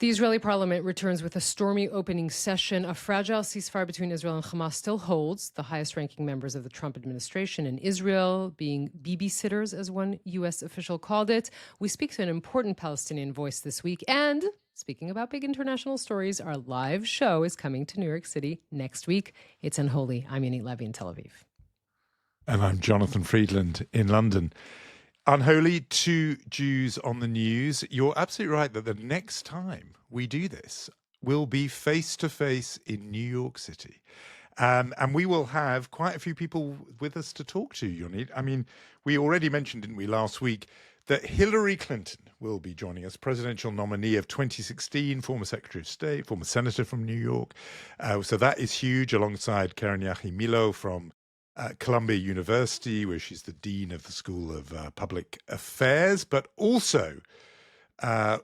The Israeli parliament returns with a stormy opening session. A fragile ceasefire between Israel and Hamas still holds, the highest-ranking members of the Trump administration in Israel being Bibi-sitters, as one U.S. official called it. We speak to an important Palestinian voice this week. And speaking about big international stories, our live show is coming to New York City next week. It's Unholy. I'm Yonit Levy in Tel Aviv. And I'm Jonathan Friedland in London. Unholy, two Jews on the news. You're absolutely right that the next time we do this will be face-to-face in New York City. And we will have quite a few people with us to talk to, Yonit. I mean, we already mentioned, didn't we, last week, that Hillary Clinton will be joining us, presidential nominee of 2016, former Secretary of State, former senator from New York. So that is huge, alongside Keren Yahimilo from Columbia University, where she's the Dean of the School of Public Affairs, but also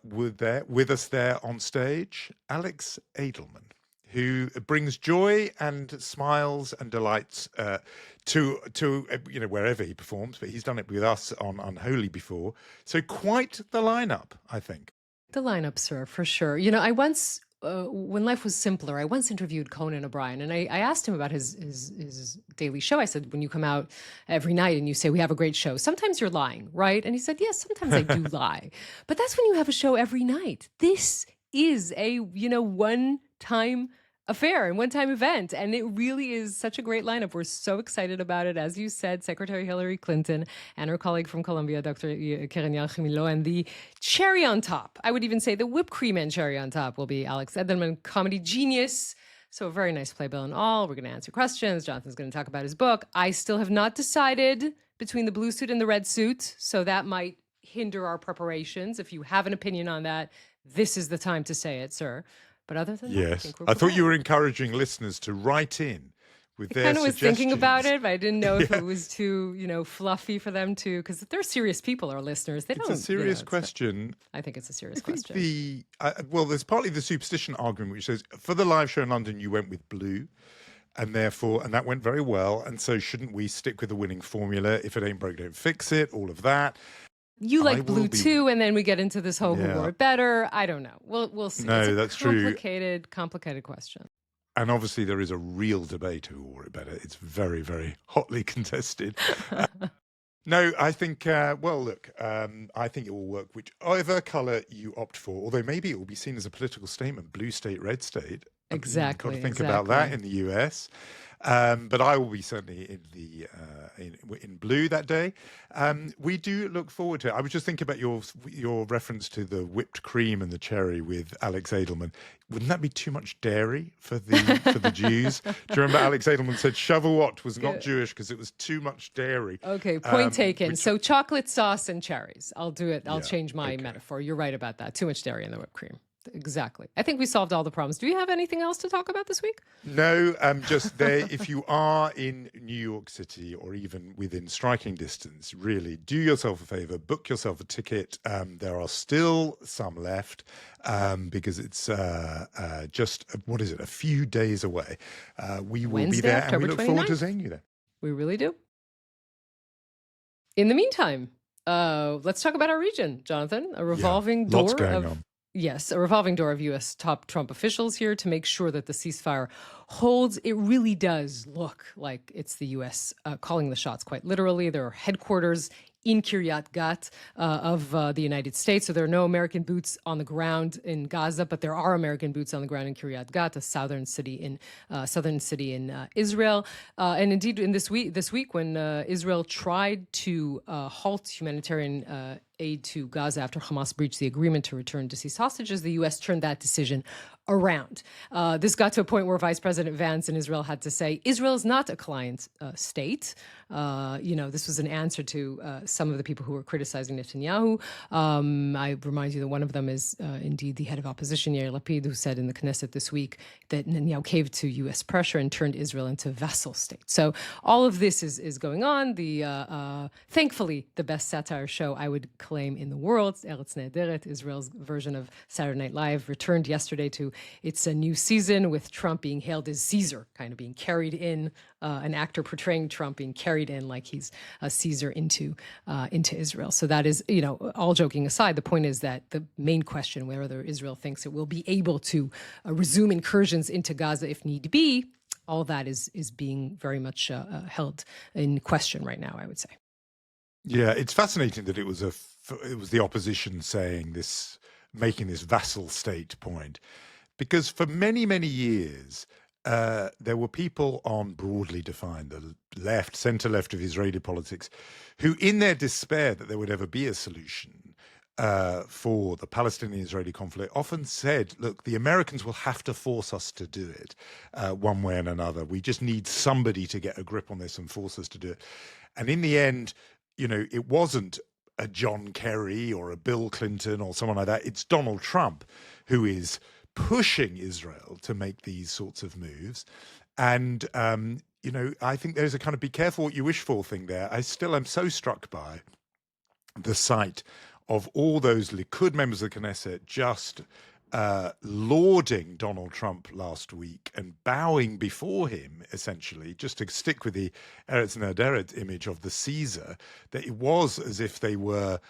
with us there on stage, Alex Edelman, who brings joy and smiles and delights to wherever he performs, but he's done it with us on Unholy before. So quite the lineup, I think. The lineup, sir, for sure. You know, I once when life was simpler, I once interviewed Conan O'Brien, and I asked him about his daily show. I said, when you come out every night and you say, we have a great show, sometimes you're lying, right? And he said, yes, sometimes I do lie. But that's when you have a show every night. This is a, one-time affair and one-time event. And it really is such a great lineup. We're so excited about it. As you said, Secretary Hillary Clinton and her colleague from Columbia, Dr. Keren Yahimilo, and the cherry on top, I would even say the whipped cream and cherry on top, will be Alex Edelman, comedy genius. So a very nice playbill and all. We're going to answer questions. Jonathan's going to talk about his book. I still have not decided between the blue suit and the red suit, so that might hinder our preparations. If you have an opinion on that, this is the time to say it, sir. But other than that, I thought you were encouraging listeners to write in with their suggestions. I kind of was thinking about it, but I didn't know if Yeah. it was too, fluffy for them to, because they're serious people, our listeners. It's a serious question. I think it's a serious question. There's partly the superstition argument, which says for the live show in London, you went with blue, and that went very well. And so shouldn't we stick with the winning formula? If it ain't broke, don't fix it. All of that. You like blue too, and then we get into this whole who wore it better. I don't know. We'll see. No, it's a complicated question. And obviously there is a real debate who wore it better. It's very, very hotly contested. No, I think, I think it will work whichever colour you opt for, although maybe it will be seen as a political statement, blue state, red state. Exactly. You've got to think about that in the US. But I will be certainly in blue that day. We do look forward to it. I was just thinking about your reference to the whipped cream and the cherry with Alex Edelman. Wouldn't that be too much dairy for the Jews? Do you remember Alex Edelman said Shavuot was not Jewish because it was too much dairy? Okay, point taken. So chocolate sauce and cherries. I'll do it. I'll change my metaphor. You're right about that. Too much dairy in the whipped cream. Exactly. I think we solved all the problems. Do you have anything else to talk about this week? No, just there. If you are in New York City or even within striking distance, really do yourself a favor, book yourself a ticket. There are still some left because it's just, a few days away. We will Wednesday, be there October and we look 29th. forward to seeing you there. We really do. In the meantime, let's talk about our region, Jonathan. A revolving door lots going on. Yes, a revolving door of U.S. top Trump officials here to make sure that the ceasefire holds. It really does look like it's the U.S. Calling the shots, quite literally. There are headquarters in Kiryat Gat of the United States. So there are no American boots on the ground in Gaza, but there are American boots on the ground in Kiryat Gat, a southern city in Israel. And indeed, in this week when Israel tried to halt humanitarian aid to Gaza after Hamas breached the agreement to return deceased hostages, the U.S. turned that decision around. This got to a point where Vice President Vance in Israel had to say, Israel is not a client state. This was an answer to some of the people who were criticizing Netanyahu. I remind you that one of them is indeed the head of opposition, Yair Lapid, who said in the Knesset this week that Netanyahu caved to U.S. pressure and turned Israel into a vassal state. So all of this is going on. Thankfully, the best satire show I would claim in the world. Eretz Nehederet, Israel's version of Saturday Night Live, returned yesterday to its new season, with Trump being hailed as Caesar, kind of being carried in, an actor portraying Trump being carried in like he's a Caesar into Israel. So that is, all joking aside, the point is that the main question, whether Israel thinks it will be able to resume incursions into Gaza if need be, all that is being very much held in question right now, I would say. Yeah, it's fascinating that it was the opposition saying this, making this vassal state point, because for many, many years, there were people on, broadly defined, the left, center-left of Israeli politics, who, in their despair that there would ever be a solution for the Palestinian-Israeli conflict, often said, look, the Americans will have to force us to do it one way and another. We just need somebody to get a grip on this and force us to do it. And in the end, it wasn't a John Kerry or a Bill Clinton or someone like that. It's Donald Trump who is pushing Israel to make these sorts of moves. And, I think there's a kind of be careful what you wish for thing there. I still am so struck by the sight of all those Likud members of the Knesset just lauding Donald Trump last week and bowing before him, essentially, just to stick with the Eretz Nehederet image of the Caesar, that it was as if they were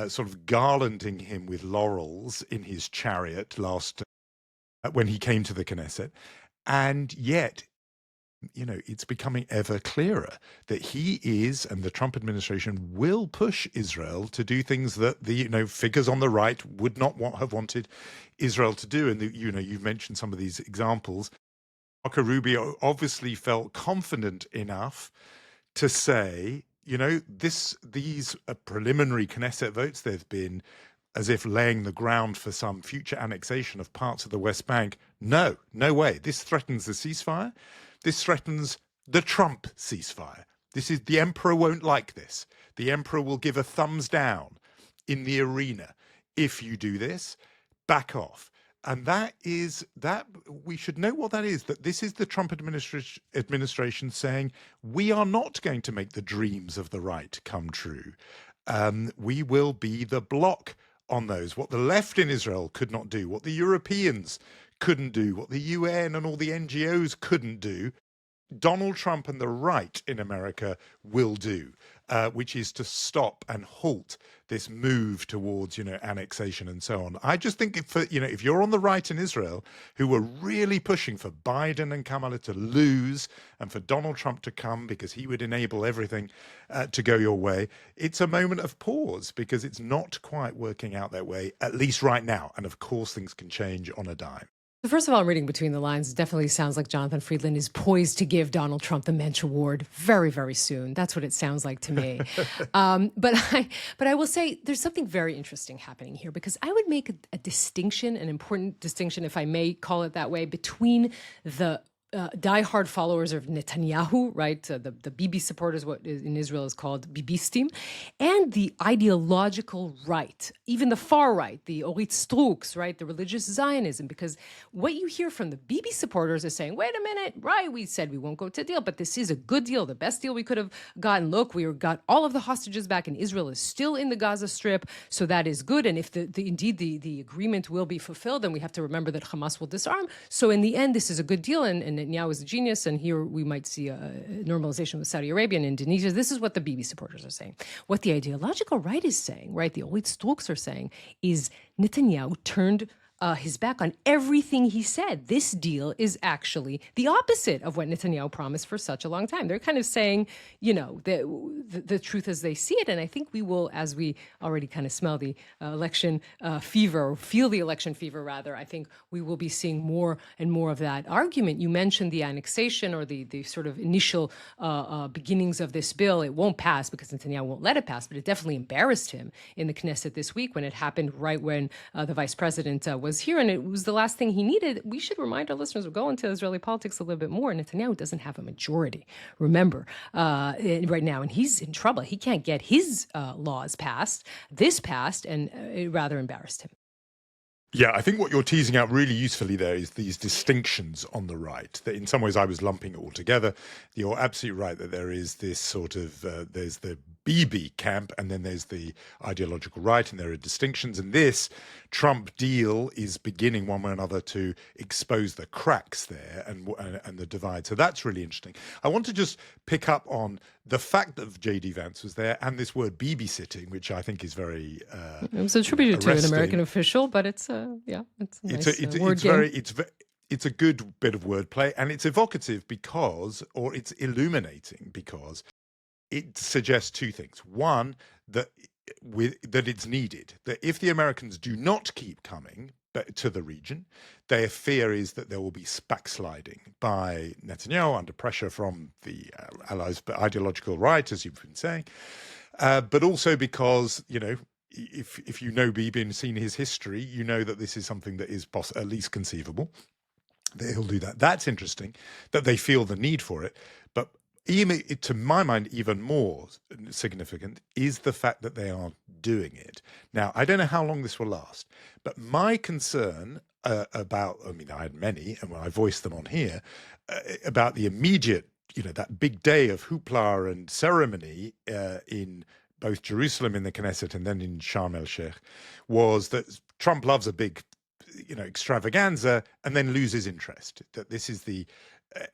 sort of garlanding him with laurels in his chariot when he came to the Knesset. And yet, it's becoming ever clearer that he is, and the Trump administration will push Israel to do things that the, figures on the right would not have wanted Israel to do. And, you've mentioned some of these examples. Marco Rubio obviously felt confident enough to say, these preliminary Knesset votes, they've been as if laying the ground for some future annexation of parts of the West Bank. No way. This threatens the ceasefire. This threatens the Trump ceasefire. The emperor won't like this. The emperor will give a thumbs down in the arena. If you do this, back off. And that we should know what that is, that this is the Trump administration saying, we are not going to make the dreams of the right come true. We will be the bloc on those. What the left in Israel could not do, what the Europeans couldn't do, what the UN and all the NGOs couldn't do, Donald Trump and the right in America will do, which is to stop and halt this move towards, annexation and so on. I just think if you're on the right in Israel, who were really pushing for Biden and Kamala to lose and for Donald Trump to come because he would enable everything to go your way, it's a moment of pause because it's not quite working out that way, at least right now. And of course, things can change on a dime. First of all, I'm reading between the lines. It definitely sounds like Jonathan Friedland is poised to give Donald Trump the Mensch Award very, very soon. That's what it sounds like to me. But I will say there's something very interesting happening here, because I would make a distinction, an important distinction, if I may call it that way, between the diehard followers of Netanyahu, right? The Bibi supporters, what in Israel is called Bibi-sitting, and the ideological right, even the far right, the Orit Struks, right? The religious Zionism, because what you hear from the Bibi supporters is saying, wait a minute, right? We said we won't go to deal, but this is a good deal, the best deal we could have gotten. Look, we got all of the hostages back, and Israel is still in the Gaza Strip, so that is good. And if indeed the agreement will be fulfilled, then we have to remember that Hamas will disarm. So in the end, this is a good deal, and Netanyahu is a genius, and here we might see a normalization with Saudi Arabia and Indonesia. This is what the Bibi supporters are saying. What the ideological right is saying, right, the Orit Struks are saying, is Netanyahu turned his back on everything he said. This deal is actually the opposite of what Netanyahu promised for such a long time. They're kind of saying, the truth as they see it. And I think we will, as we already kind of smell the election fever, or feel the election fever, rather, I think we will be seeing more and more of that argument. You mentioned the annexation, or the sort of initial beginnings of this bill. It won't pass because Netanyahu won't let it pass, but it definitely embarrassed him in the Knesset this week when it happened right when the vice president was here, and it was the last thing he needed. We should remind our listeners, we'll go into Israeli politics a little bit more. Netanyahu doesn't have a majority, remember, right now, and he's in trouble. He can't get his laws passed. This passed, and it rather embarrassed him. Yeah, I think what you're teasing out really usefully there is these distinctions on the right, that in some ways I was lumping it all together. You're absolutely right that there is this sort of, there's the Bibi camp, and then there's the ideological right, and there are distinctions. And this Trump deal is beginning one way or another to expose the cracks there and the divide. So that's really interesting. I want to just pick up on the fact that J.D. Vance was there and this word Bibi-sitting, which I think is very it was attributed to an American official, but it's a nice word game. It's a good bit of wordplay, and it's evocative because, or it's illuminating because it suggests two things. One, that it's needed, that if the Americans do not keep coming to the region, their fear is that there will be backsliding by Netanyahu under pressure from the allies, but ideological right, as you've been saying, but also because, if you know Bibi and seen his history, you know that this is something that is at least conceivable. He'll do that. That's interesting that they feel the need for it. But even, to my mind, even more significant is the fact that they are doing it. Now, I don't know how long this will last, but my concern I had many, and I voiced them on here, about the immediate, that big day of hoopla and ceremony in both Jerusalem in the Knesset and then in Sharm el-Sheikh, was that Trump loves a big extravaganza and then loses interest, that this is the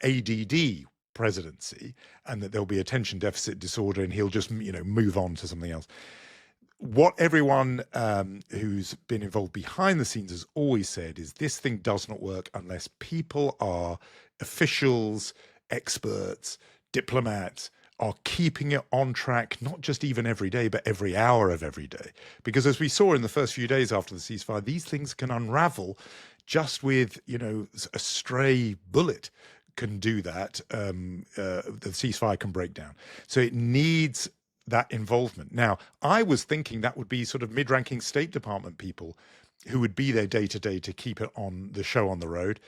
ADD presidency and that there'll be attention deficit disorder and he'll just, move on to something else. What everyone who's been involved behind the scenes has always said is this thing does not work unless people are officials, experts, diplomats, are keeping it on track, not just even every day, but every hour of every day. Because as we saw in the first few days after the ceasefire, these things can unravel just with, a stray bullet can do that. The ceasefire can break down. So it needs that involvement. Now, I was thinking that would be sort of mid-ranking State Department people who would be there day to day to keep it on the show on the road.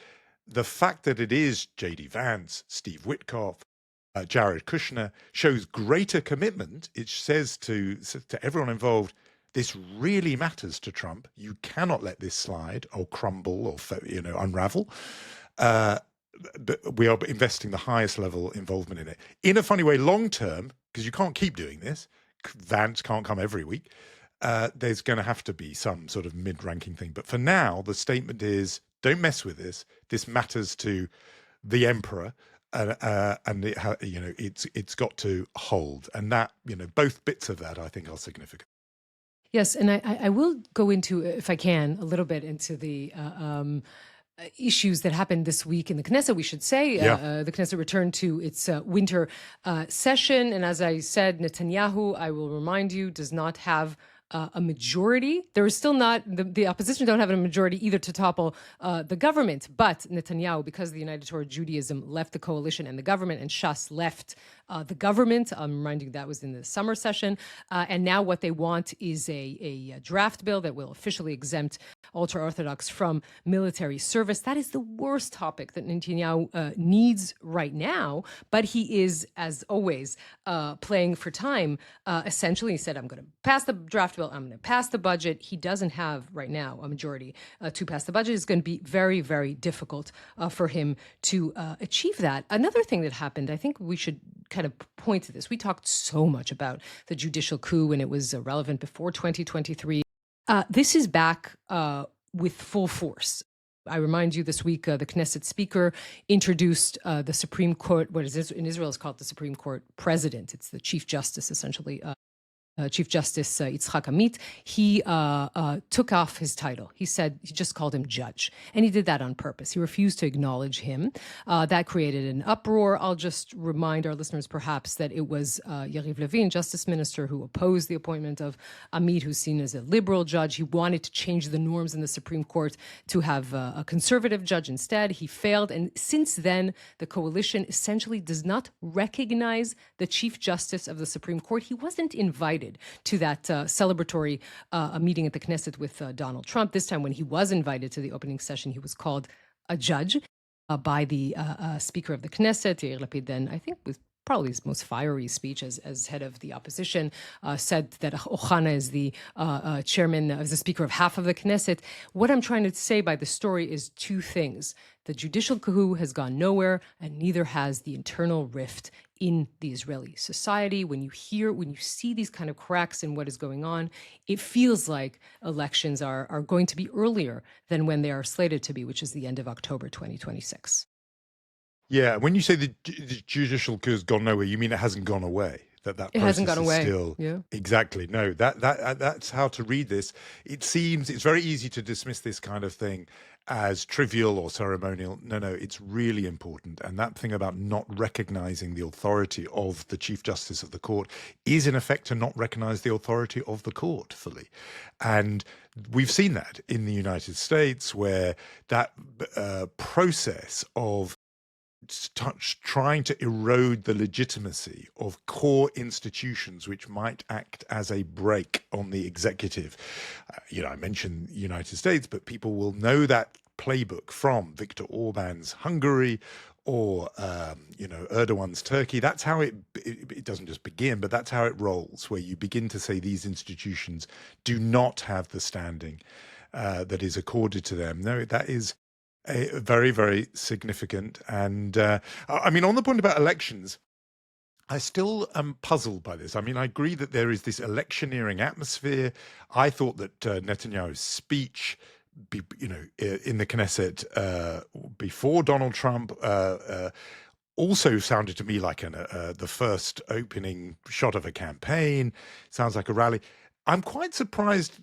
The fact that it is J.D. Vance, Steve Witkoff, Jared Kushner shows greater commitment. It says to everyone involved, this really matters to Trump. You cannot let this slide or crumble or unravel. But we are investing the highest level involvement in it. In a funny way, long term, because you can't keep doing this. Vance can't come every week. There's going to have to be some sort of mid-ranking thing. But for now, the statement is, don't mess with this. This matters to the emperor. And it's got to hold, and that both bits of that I think are significant. Yes, and I will go into, if I can, a little bit into the issues that happened this week in the Knesset. We should say the Knesset returned to its winter session, and as I said, Netanyahu, I will remind you, does not have a majority. There is still not, the opposition don't have a majority either to topple the government, but Netanyahu, because the United Torah Judaism left the coalition and the government, and Shas left the government. I'm reminding you that was in the summer session. And now what they want is a draft bill that will officially exempt ultra-Orthodox from military service. That is the worst topic that Netanyahu needs right now, but he is, as always, playing for time. Essentially, he said, I'm going to pass the draft bill, I'm going to pass the budget. He doesn't have right now a majority to pass the budget. It's going to be very, very difficult for him to achieve that. Another thing that happened, I think we should kind of point to this. We talked so much about the judicial coup and it was relevant before 2023. This is back with full force. I remind you this week, the Knesset speaker introduced the Supreme Court, what is in Israel is called the Supreme Court president. It's the Chief Justice, essentially. Chief Justice Yitzhak Amit, he took off his title. He just called him judge. And he did that on purpose. He refused to acknowledge him. That created an uproar. I'll just remind our listeners perhaps that it was Yariv Levin, Justice Minister, who opposed the appointment of Amit, who's seen as a liberal judge. He wanted to change the norms in the Supreme Court to have a conservative judge instead. He failed. And since then, the coalition essentially does not recognize the Chief Justice of the Supreme Court. He wasn't invited to that celebratory meeting at the Knesset with Donald Trump. This time when he was invited to the opening session, he was called a judge by the Speaker of the Knesset, Yair Lapid, then I think was probably his most fiery speech as head of the opposition, said that Ohana is the chairman, is the speaker of half of the Knesset. What I'm trying to say by the story is two things. The judicial coup has gone nowhere, and neither has the internal rift in the Israeli society. When you see these kind of cracks in what is going on, it feels like elections are going to be earlier than when they are slated to be, which is the end of October 2026. Yeah, when you say the judicial coup has gone nowhere, you mean it hasn't gone away? That It hasn't process gone is away. still Yeah. exactly no. That's how to read this. It seems it's very easy to dismiss this kind of thing as trivial or ceremonial. No, it's really important. And that thing about not recognizing the authority of the Chief Justice of the court is in effect to not recognize the authority of the court fully. And we've seen that in the United States, where that process of trying to erode the legitimacy of core institutions which might act as a brake on the executive. I mentioned the United States, but people will know that playbook from Viktor Orban's Hungary or Erdogan's Turkey. That's how it doesn't just begin, but that's how it rolls, where you begin to say these institutions do not have the standing that is accorded to them. No, that is very, very significant. And I mean, on the point about elections, I still am puzzled by this. I mean, I agree that there is this electioneering atmosphere. I thought that Netanyahu's speech, in the Knesset before Donald Trump, also sounded to me like the first opening shot of a campaign. Sounds like a rally. I'm quite surprised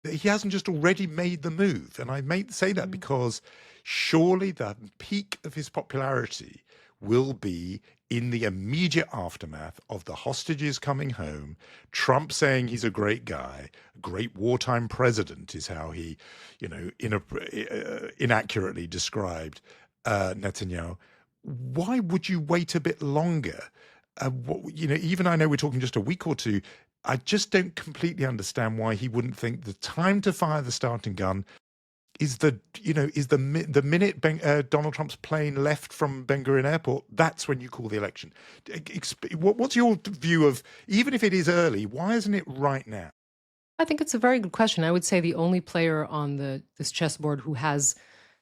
he hasn't just already made the move. And I may say that because surely the peak of his popularity will be in the immediate aftermath of the hostages coming home, Trump saying he's a great guy, a great wartime president is how he, inaccurately described Netanyahu. Why would you wait a bit longer? Even I know we're talking just a week or two, I just don't completely understand why he wouldn't think the time to fire the starting gun is the minute Donald Trump's plane left from Ben Gurion Airport. That's when you call the election. What's your view of, even if it is early, why isn't it right now? I think it's a very good question. I would say the only player on this chessboard who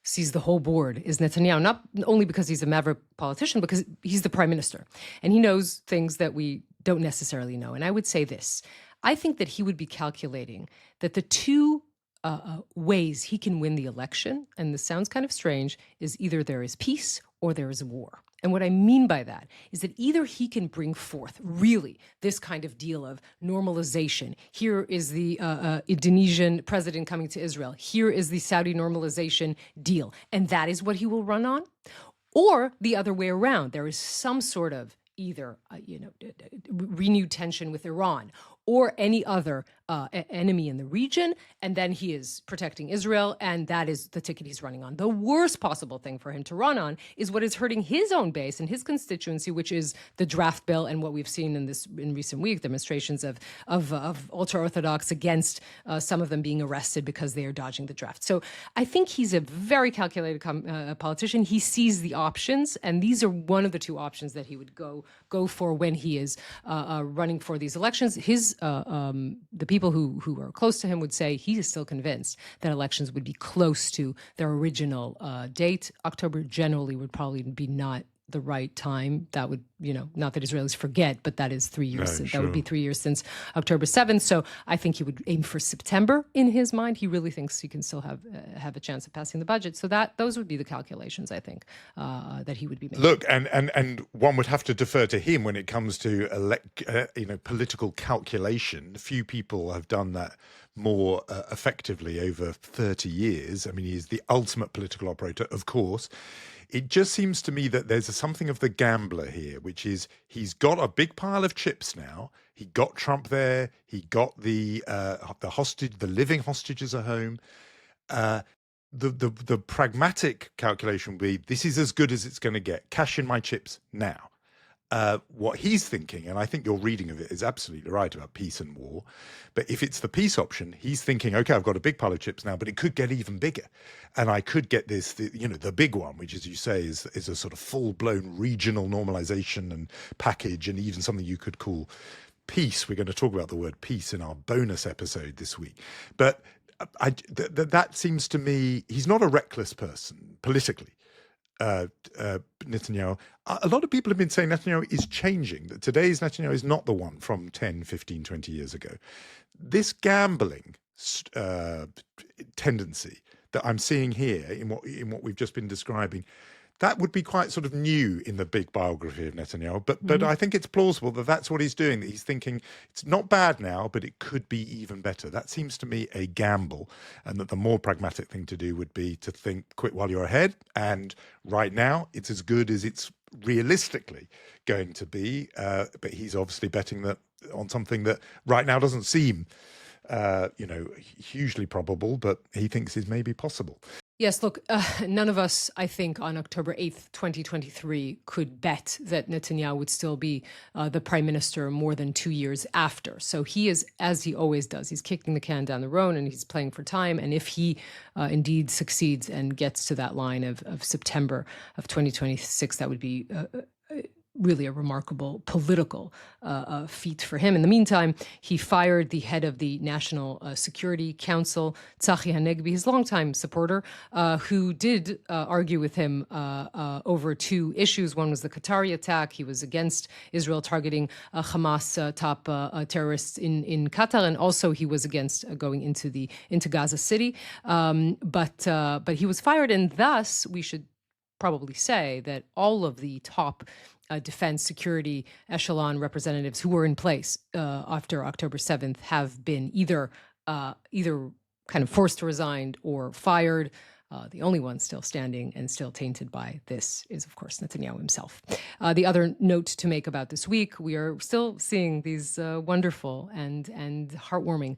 sees the whole board is Netanyahu, not only because he's a maverick politician, because he's the prime minister and he knows things that we don't necessarily know. And I would say this, I think that he would be calculating that the two ways he can win the election, and this sounds kind of strange, is either there is peace or there is war. And what I mean by that is that either he can bring forth really this kind of deal of normalization. Here is the Indonesian president coming to Israel. Here is the Saudi normalization deal. And that is what he will run on. Or the other way around. There is some sort of either renewed tension with Iran or any other enemy in the region, and then he is protecting Israel, and that is the ticket he's running on. The worst possible thing for him to run on is what is hurting his own base and his constituency, which is the draft bill and what we've seen in recent weeks, demonstrations of ultra-Orthodox against some of them being arrested because they are dodging the draft. So I think he's a very calculated politician. He sees the options, and these are one of the two options that he would go for when he is running for these elections. The people who are close to him would say he is still convinced that elections would be close to their original date. October generally would probably be not the right time. That would, not that Israelis forget, but that is 3 years. That would be 3 years since October 7th. So I think he would aim for September in his mind. He really thinks he can still have a chance of passing the budget. So those would be the calculations, I think, that he would be making. Look, and one would have to defer to him when it comes to political calculation. Few people have done that more effectively over 30 years. I mean, he's the ultimate political operator, of course. It just seems to me that there's something of the gambler here, which is he's got a big pile of chips now. He got Trump there. He got the living hostages at home. The pragmatic calculation would be, this is as good as it's going to get. Cash in my chips now. what he's thinking, and I think your reading of it is absolutely right about peace and war. But if it's the peace option, he's thinking, okay, I've got a big pile of chips now, but it could get even bigger, and I could get this, the big one, which, as you say, is a sort of full-blown regional normalization and package, and even something you could call peace. We're going to talk about the word peace in our bonus episode this week, but that seems to me he's not a reckless person politically. Netanyahu. A lot of people have been saying Netanyahu is changing, that today's Netanyahu is not the one from 10, 15, 20 years ago. This gambling tendency that I'm seeing here in what we've just been describing, that would be quite sort of new in the big biography of Netanyahu. But I think it's plausible that that's what he's doing, that he's thinking it's not bad now, but it could be even better. That seems to me a gamble, and that the more pragmatic thing to do would be to think, quit while you're ahead. And right now, it's as good as it's realistically going to be. But he's obviously betting that on something that right now doesn't seem, hugely probable, but he thinks is maybe possible. Yes, look, none of us, I think, on October 8th, 2023, could bet that Netanyahu would still be the prime minister more than 2 years after. So he is, as he always does, he's kicking the can down the road and he's playing for time. And if he indeed succeeds and gets to that line of September of 2026, that would be really a remarkable political feat for him. In the meantime, he fired the head of the National Security Council, Tzachi Hanegbi, his longtime supporter, who did argue with him over two issues. One was the Qatari attack. He was against Israel targeting Hamas top terrorists in Qatar, and also he was against going into Gaza City. But he was fired, and thus we should probably say that all of the top defense security echelon representatives who were in place after October 7th have been either kind of forced to resign or fired. The only one still standing and still tainted by this is, of course, Netanyahu himself. The other note to make about this week, we are still seeing these wonderful and heartwarming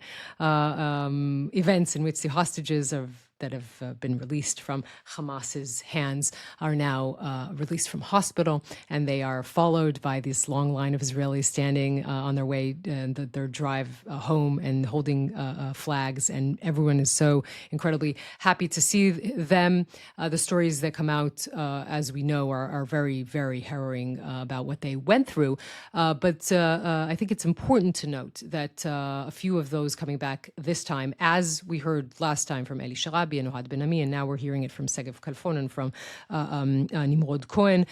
events in which the hostages that have been released from Hamas's hands are now released from hospital, and they are followed by this long line of Israelis standing on their way, their drive home and holding flags, and everyone is so incredibly happy to see them. The stories that come out, as we know, are very, very harrowing about what they went through. But I think it's important to note that a few of those coming back this time, as we heard last time from Eli Sharabi and Ohad Ben-Ami, and now we're hearing it from Segev Kalfon and from Nimrod Cohen,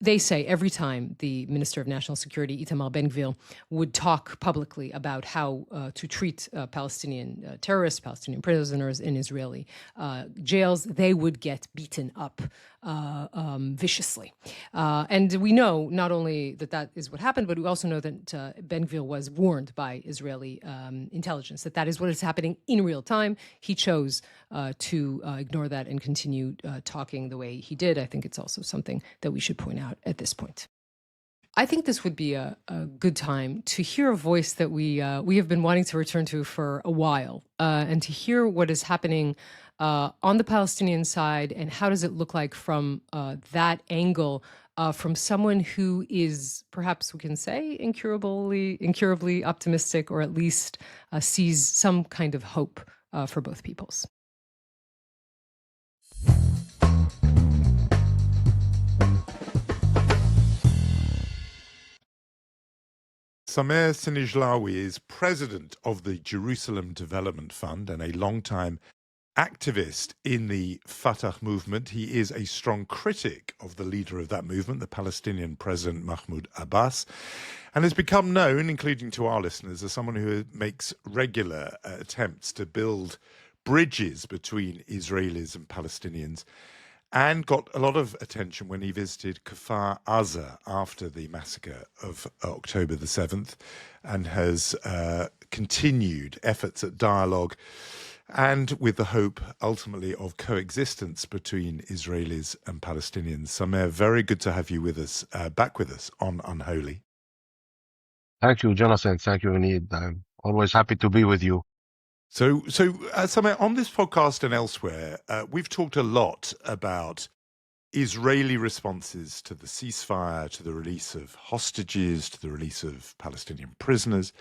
they say every time the Minister of National Security, Itamar Ben-Gvir, would talk publicly about how to treat Palestinian terrorists, Palestinian prisoners in Israeli jails, they would get beaten up viciously. And we know not only that is what happened, but we also know that Ben-Gvir was warned by Israeli intelligence that is what is happening in real time. He chose to ignore that and continue talking the way he did. I think it's also something that we should point out at this point. I think this would be a good time to hear a voice that we have been wanting to return to for a while, and to hear what is happening on the Palestinian side, and how does it look like from that angle, from someone who is, perhaps we can say, incurably optimistic, or at least sees some kind of hope for both peoples. Samer Sinijlawi is president of the Jerusalem Development Fund and a long-time activist in the Fatah movement. He is a strong critic of the leader of that movement, the Palestinian President Mahmoud Abbas, and has become known, including to our listeners, as someone who makes regular attempts to build bridges between Israelis and Palestinians, and got a lot of attention when he visited Kfar Aza after the massacre of October the 7th, and has continued efforts at dialogue and with the hope, ultimately, of coexistence between Israelis and Palestinians. Samer, very good to have you with us, back with us on Unholy. Thank you, Jonathan. Thank you, Yonit. I'm always happy to be with you. So Samer, on this podcast and elsewhere, we've talked a lot about Israeli responses to the ceasefire, to the release of hostages, to the release of Palestinian prisoners.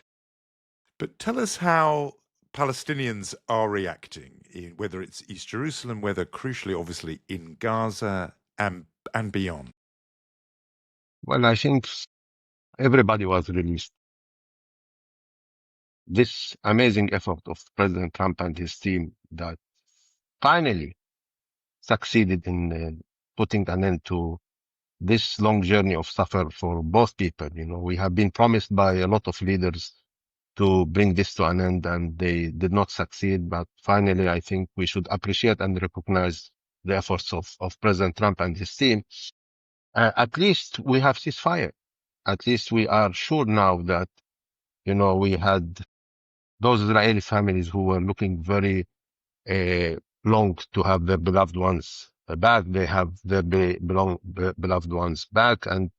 But tell us how Palestinians are reacting, whether it's East Jerusalem, whether crucially, obviously, in Gaza and beyond. Well, I think everybody was released. This amazing effort of President Trump and his team that finally succeeded in putting an end to this long journey of suffer for both people. You know, we have been promised by a lot of leaders to bring this to an end, and they did not succeed. But finally, I think we should appreciate and recognize the efforts of President Trump and his team. At least we have ceasefire. At least we are sure now that, you know, we had those Israeli families who were looking very long to have their beloved ones back. They have their beloved ones back. And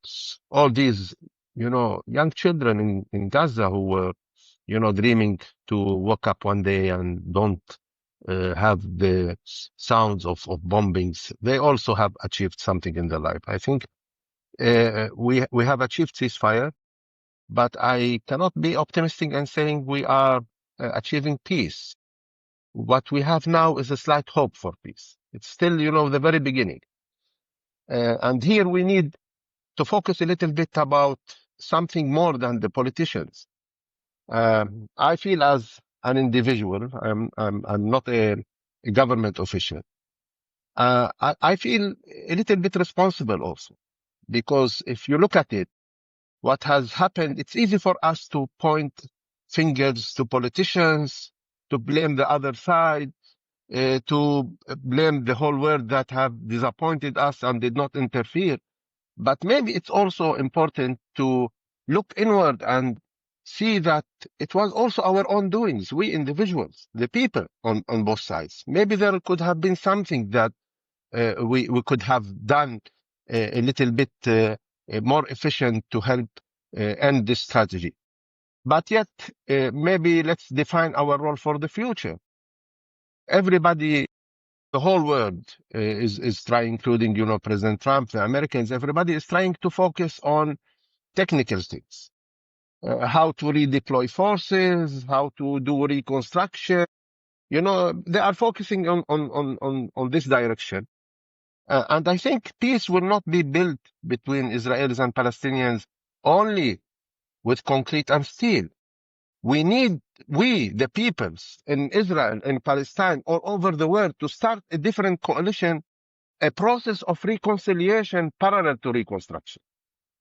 all these, you know, young children in Gaza who were, you know, dreaming to wake up one day and don't have the sounds of bombings. They also have achieved something in their life. I think we have achieved ceasefire, but I cannot be optimistic and saying we are achieving peace. What we have now is a slight hope for peace. It's still, you know, the very beginning. And here we need to focus a little bit about something more than the politicians. I feel as an individual, I'm not a government official. I feel a little bit responsible also, because if you look at it, what has happened, it's easy for us to point fingers to politicians, to blame the other side, to blame the whole world that have disappointed us and did not interfere. But maybe it's also important to look inward and see that it was also our own doings, we individuals, the people on both sides. Maybe there could have been something that we could have done a little bit more efficient to help end this tragedy. But yet, maybe let's define our role for the future. Everybody, the whole world is trying, including, you know, President Trump, the Americans, everybody is trying to focus on technical things. How to redeploy forces, how to do reconstruction. You know, they are focusing on this direction. And I think peace will not be built between Israelis and Palestinians only with concrete and steel. We need, the peoples in Israel and Palestine all over the world to start a different coalition, a process of reconciliation parallel to reconstruction.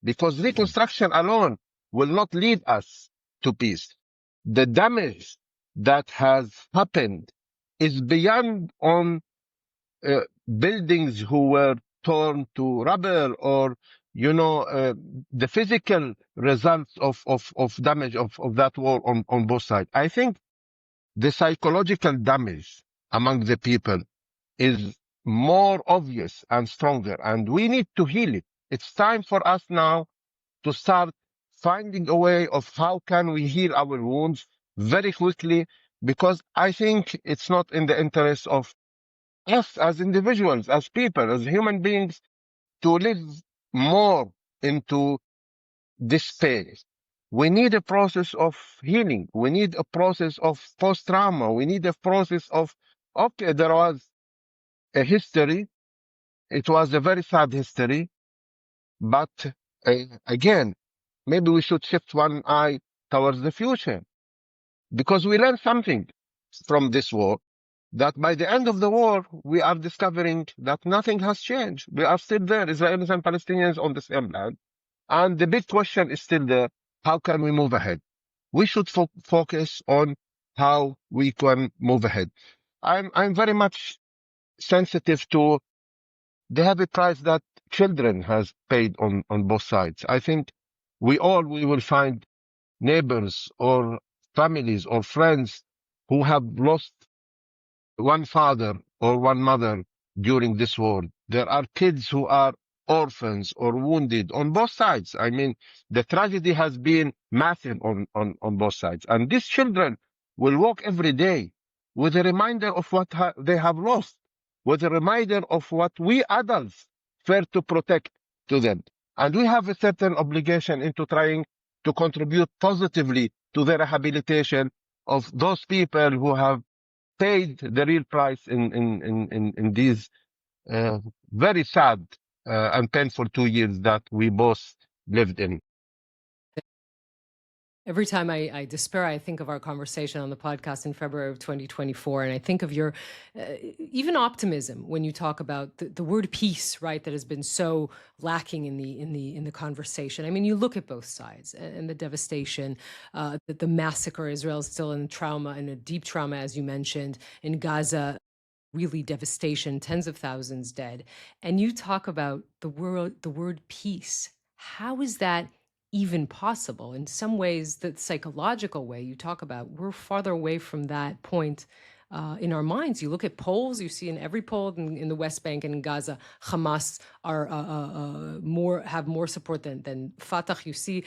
Because reconstruction alone will not lead us to peace. The damage that has happened is beyond on buildings who were torn to rubble, or, you know, the physical results of damage of that war on both sides. I think the psychological damage among the people is more obvious and stronger, and we need to heal it. It's time for us now to start finding a way of how can we heal our wounds very quickly, because I think it's not in the interest of us as individuals, as people, as human beings, to live more into despair. We need a process of healing. We need a process of post-trauma. We need a process of, okay, there was a history. It was a very sad history. But again, maybe we should shift one eye towards the future, because we learned something from this war, that by the end of the war, we are discovering that nothing has changed. We are still there, Israelis and Palestinians on the same land. And the big question is still there. How can we move ahead? We should focus on how we can move ahead. I'm very much sensitive to the heavy price that children has paid on both sides. I think we will find neighbors or families or friends who have lost one father or one mother during this war. There are kids who are orphans or wounded on both sides. I mean, the tragedy has been massive on both sides. And these children will walk every day with a reminder of what they have lost, with a reminder of what we adults fair to protect to them. And we have a certain obligation into trying to contribute positively to the rehabilitation of those people who have paid the real price in these very sad and painful 2 years that we both lived in. Every time I despair, I think of our conversation on the podcast in February of 2024, and I think of your even optimism when you talk about the word peace, right? That has been so lacking in the conversation. I mean, you look at both sides and the devastation, the massacre. Israel is still in trauma, in a deep trauma, as you mentioned, in Gaza. Really devastation, tens of thousands dead, and you talk about the word peace. How is that even possible? In some ways, the psychological way you talk about, we're farther away from that point in our minds. You look at polls, you see in every poll in the West Bank and in Gaza, Hamas are have more support than Fatah. You see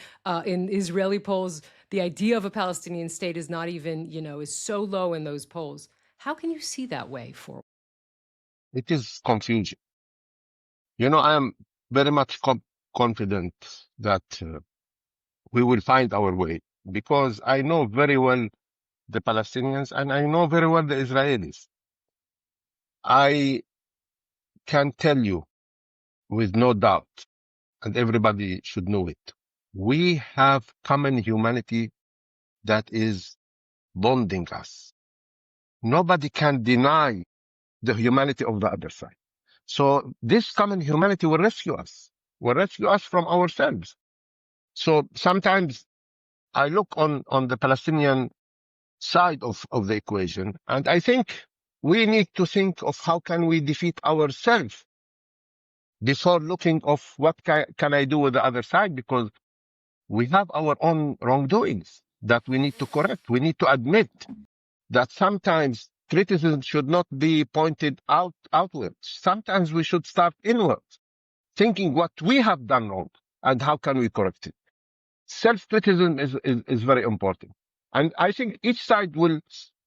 in Israeli polls, the idea of a Palestinian state is not even, is so low in those polls. How can you see that way forward? It is confusion. I am very much confident that we will find our way, because I know very well the Palestinians and I know very well the Israelis. I can tell you with no doubt, and everybody should know it, we have common humanity that is bonding us. Nobody can deny the humanity of the other side. So this common humanity will rescue us from ourselves. So sometimes I look on the Palestinian side of the equation, and I think we need to think of how can we defeat ourselves before looking of what can I do with the other side, because we have our own wrongdoings that we need to correct. We need to admit that sometimes criticism should not be pointed outwards. Sometimes we should start inwards, thinking what we have done wrong and how can we correct it. Self-criticism is very important. And I think each side will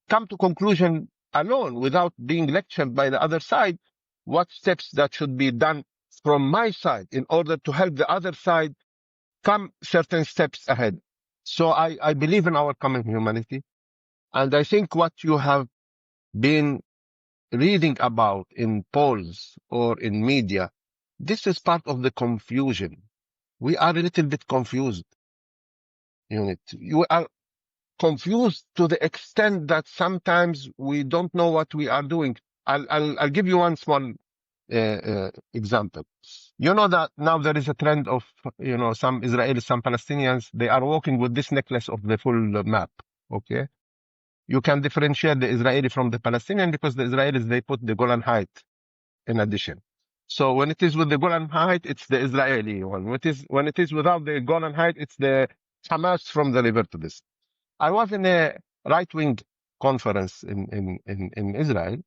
come to conclusion alone without being lectured by the other side what steps that should be done from my side in order to help the other side come certain steps ahead. So I believe in our common humanity. And I think what you have been reading about in polls or in media, this is part of the confusion. We are a little bit confused. You are confused to the extent that sometimes we don't know what we are doing. I'll give you one small example. You know that now there is a trend of, some Israelis, some Palestinians, they are walking with this necklace of the full map. Okay. You can differentiate the Israeli from the Palestinian because the Israelis, they put the Golan Heights in addition. So when it is with the Golan Heights, it's the Israeli one. When it is without the Golan Heights, it's the Hamas from the river to this. I was in a right-wing conference in Israel.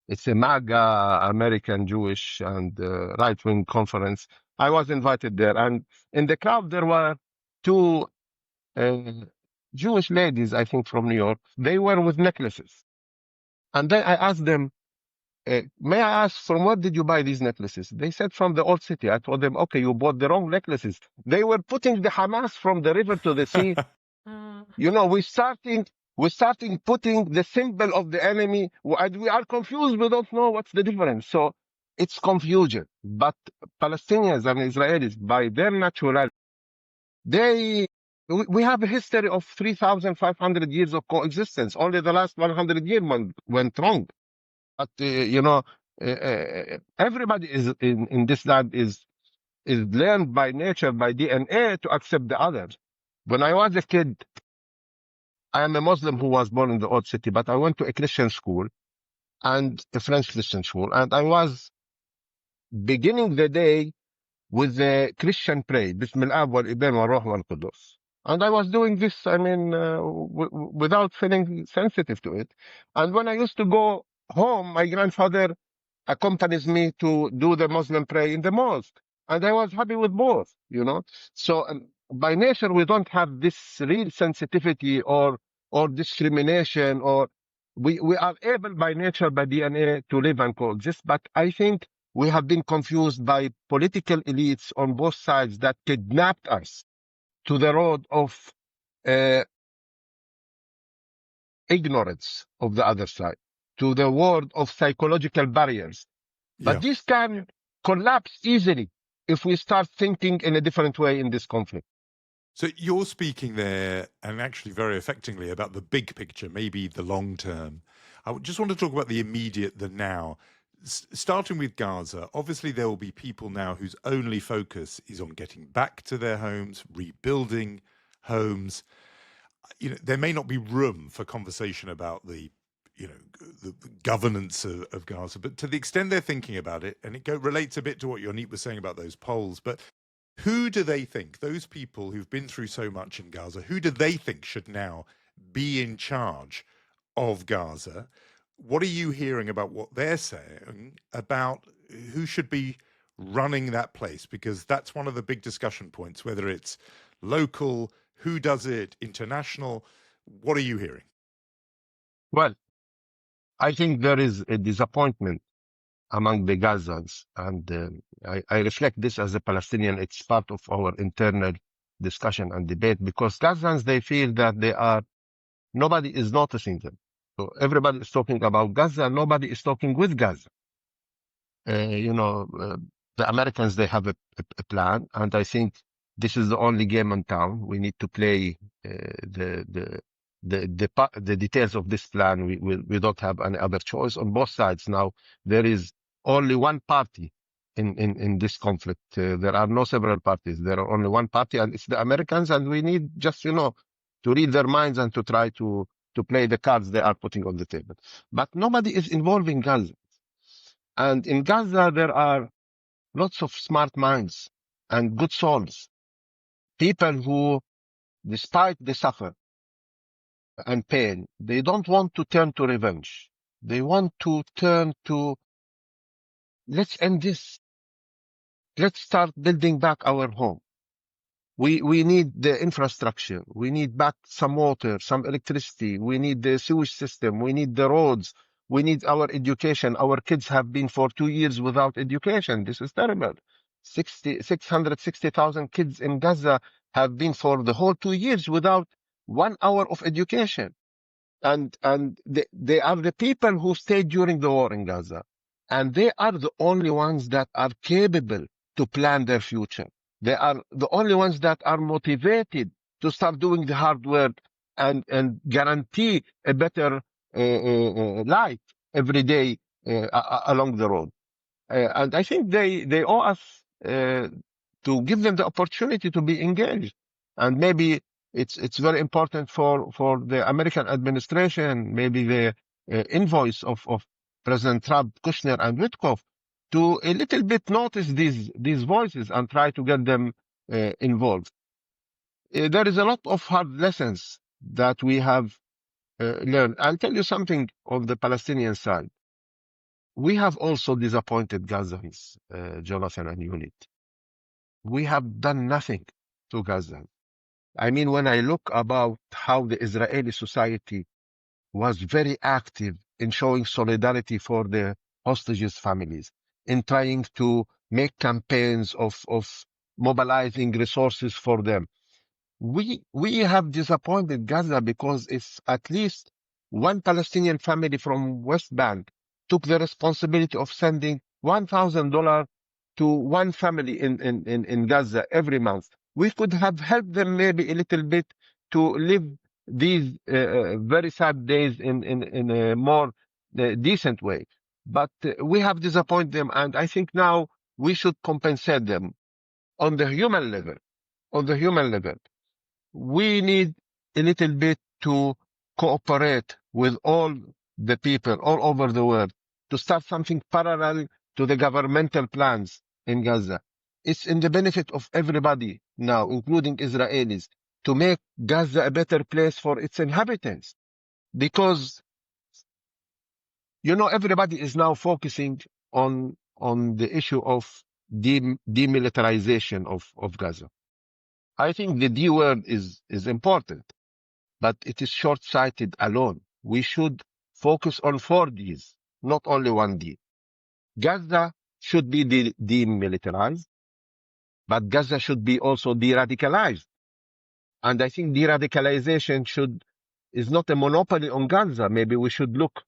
It's a MAGA, American Jewish and right-wing conference. I was invited there, and in the crowd there were two Jewish ladies, I think from New York. They were with necklaces. And then I asked them, may I ask, from where did you buy these necklaces? They said, from the old city. I told them, okay, you bought the wrong necklaces. They were putting the Hamas from the river to the sea. We're starting putting the symbol of the enemy. And we are confused. We don't know what's the difference. So it's confusion. But Palestinians and Israelis, by their naturality, we have a history of 3,500 years of coexistence. Only the last 100 years went wrong. But, everybody is in this land is learned by nature, by DNA to accept the others. When I was a kid, I am a Muslim who was born in the old city, but I went to a Christian school and a French Christian school. And I was beginning the day with the Christian prayer, Bismillah wal Ibn wa Ruh wal Qudus. And I was doing this, without feeling sensitive to it. And when I used to go home, my grandfather accompanies me to do the Muslim prayer in the mosque. And I was happy with both, So by nature, we don't have this real sensitivity or discrimination, or we are able by nature, by DNA, to live and coexist. But I think We have been confused by political elites on both sides that kidnapped us to the road of ignorance of the other side, to the world of psychological barriers. Yeah. But this can collapse easily if we start thinking in a different way in this conflict. So you're speaking there, and actually very effectively, about the big picture, maybe the long term. I just want to talk about the immediate, the now. Starting with Gaza, obviously there will be people now whose only focus is on getting back to their homes, rebuilding homes. There may not be room for conversation about the governance of Gaza, but to the extent they're thinking about it, and it relates a bit to what Yonit was saying about those polls, but who do they think, those people who've been through so much in Gaza, who do they think should now be in charge of Gaza? What are you hearing about what they're saying about who should be running that place? Because that's one of the big discussion points, whether it's local, who does it, international. What are you hearing? Well, I think there is a disappointment among the Gazans, and I reflect this as a Palestinian. It's part of our internal discussion and debate, because Gazans, they feel that nobody is noticing them. So everybody is talking about Gaza, nobody is talking with Gaza. The Americans, they have a plan, and I think this is the only game in town. We need to play the details of this plan. We don't have any other choice on both sides. Now, there is only one party in this conflict. There are no several parties. There are only one party, and it's the Americans, and we need just, to read their minds and to try to play the cards they are putting on the table. But nobody is involving Gaza. And in Gaza, there are lots of smart minds and good souls. People who, despite the suffer and pain, they don't want to turn to revenge. They want to turn to, let's end this. Let's start building back our home. We need the infrastructure. We need back some water, some electricity. We need the sewage system. We need the roads. We need our education. Our kids have been for 2 years without education. This is terrible. 660,000 kids in Gaza have been for the whole 2 years without 1 hour of education. And they are the people who stayed during the war in Gaza. And they are the only ones that are capable to plan their future. They are the only ones that are motivated to start doing the hard work and guarantee a better life every day along the road. And I think they owe us to give them the opportunity to be engaged. And maybe it's very important for the American administration, maybe the invoice of President Trump, Kushner, and Witkoff, to a little bit notice these voices and try to get them involved. There is a lot of hard lessons that we have learned. I'll tell you something of the Palestinian side. We have also disappointed Gazans, Jonathan and Yonit. We have done nothing to Gaza. I mean, when I look about how the Israeli society was very active in showing solidarity for the hostages' families, in trying to make campaigns of mobilizing resources for them. We have disappointed Gaza because it's at least one Palestinian family from West Bank took the responsibility of sending $1,000 to one family in Gaza every month. We could have helped them maybe a little bit to live these very sad days in a more decent way. But we have disappointed them, and I think now we should compensate them on the human level. On the human level, we need a little bit to cooperate with all the people all over the world to start something parallel to the governmental plans in Gaza. It's in the benefit of everybody now, including Israelis, to make Gaza a better place for its inhabitants. Because, everybody is now focusing on the issue of demilitarization of Gaza. I think the D word is important, but it is short-sighted alone. We should focus on 4 Ds, not only 1 D. Gaza should be demilitarized, but Gaza should be also de-radicalized. And I think de-radicalization is not a monopoly on Gaza. Maybe we should look,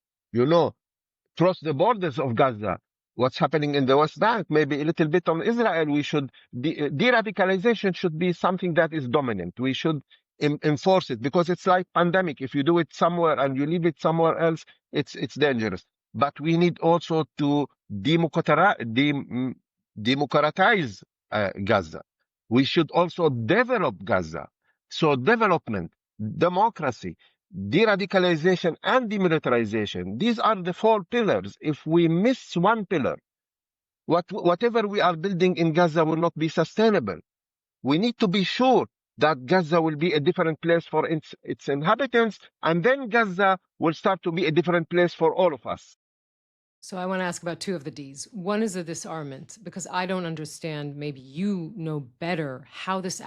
cross the borders of Gaza. What's happening in the West Bank, maybe a little bit on Israel. We should, de-radicalization should be something that is dominant. We should enforce it, because it's like pandemic. If you do it somewhere and you leave it somewhere else, it's dangerous. But we need also to democratize Gaza. We should also develop Gaza. So development, democracy, de-radicalization and demilitarization, these are the 4 pillars. If we miss one pillar, whatever we are building in Gaza will not be sustainable. We need to be sure that Gaza will be a different place for its inhabitants, and then Gaza will start to be a different place for all of us. So I want to ask about 2 of the Ds. One is the disarmament, because I don't understand, maybe you know better, how is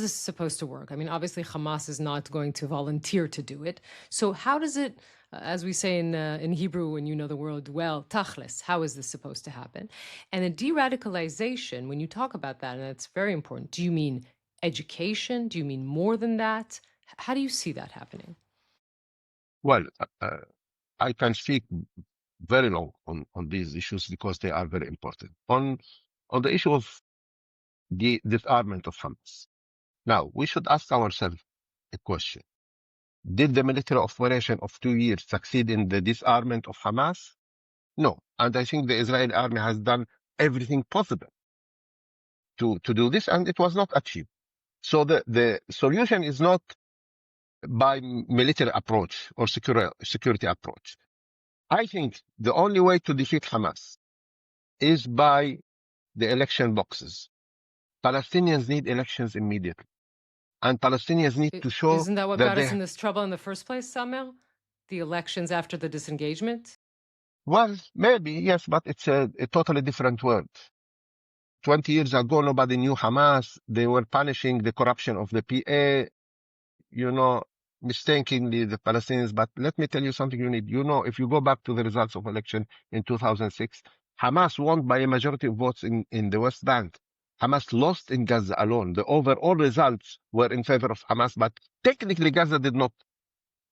this supposed to work? I mean, obviously Hamas is not going to volunteer to do it. So how does it, as we say in Hebrew, and you know the word well, tachlis, how is this supposed to happen? And the de-radicalization, when you talk about that, and that's very important, do you mean education? Do you mean more than that? How do you see that happening? Well, I can speak very long on these issues because they are very important. On the issue of the disarmament of Hamas. Now, we should ask ourselves a question. Did the military operation of 2 years succeed in the disarmament of Hamas? No. And I think the Israeli army has done everything possible to do this, and it was not achieved. So the solution is not by military approach or security approach. I think the only way to defeat Hamas is by the election boxes. Palestinians need elections immediately. And Palestinians need to show Isn't that what that got us in this trouble in the first place, Samer? The elections after the disengagement? Well, maybe, yes, but it's a totally different world. 20 years ago, nobody knew Hamas. They were punishing the corruption of the PA, mistakenly the Palestinians. But let me tell you something you need. If you go back to the results of election in 2006, Hamas won by a majority of votes in the West Bank. Hamas lost in Gaza alone. The overall results were in favor of Hamas, but technically Gaza did not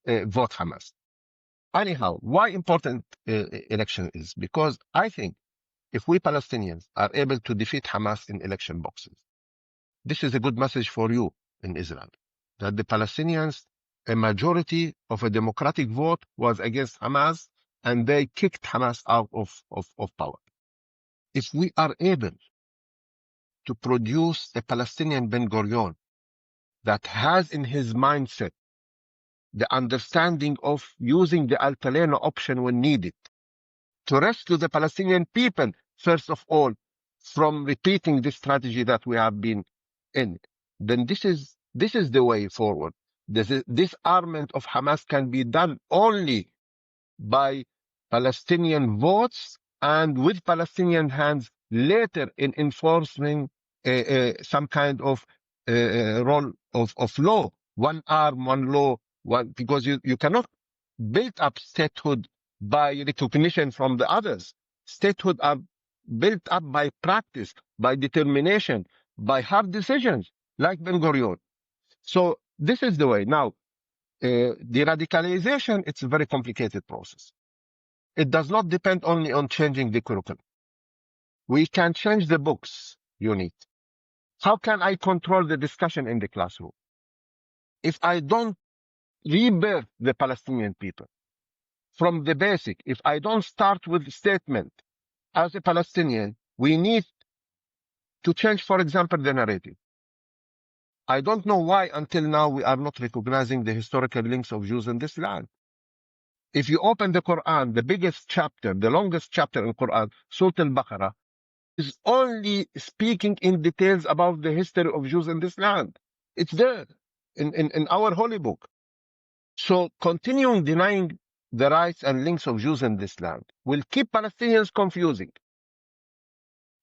vote Hamas. Anyhow, why important election is? Because I think if we Palestinians are able to defeat Hamas in election boxes, this is a good message for you in Israel, that the Palestinians, a majority of a democratic vote was against Hamas, and they kicked Hamas out of power. If we are able to produce a Palestinian Ben Gurion that has in his mindset the understanding of using the Altalena option when needed to rescue the Palestinian people, first of all, from repeating this strategy that we have been in, then this is the way forward. Disarmament of Hamas can be done only by Palestinian votes and with Palestinian hands later in enforcing some kind of role of law, one arm, one law, because you cannot build up statehood by recognition from the others. Statehood are built up by practice, by determination, by hard decisions, like Ben Gurion. So this is the way. Now, de-radicalization, it's a very complicated process. It does not depend only on changing the curriculum. We can change the books, Yonit. How can I control the discussion in the classroom? If I don't rebirth the Palestinian people from the basic, if I don't start with the statement, as a Palestinian, we need to change, for example, the narrative. I don't know why until now we are not recognizing the historical links of Jews in this land. If you open the Quran, the biggest chapter, the longest chapter in Quran, Surah Al-Baqarah, is only speaking in details about the history of Jews in this land. It's there in our holy book. So continuing denying the rights and links of Jews in this land will keep Palestinians confusing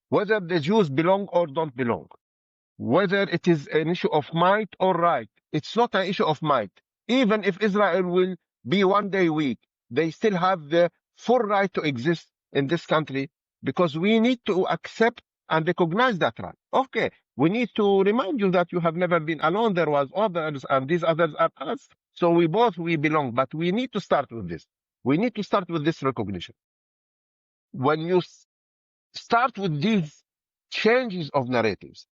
whether the Jews belong or don't belong, whether it is an issue of might or right. It's not an issue of might. Even if Israel will be one day weak, they still have the full right to exist in this country because we need to accept and recognize that right. Okay, we need to remind you that you have never been alone. There was others, and these others are us. So we belong, but we need to start with this. We need to start with this recognition. When you start with these changes of narratives,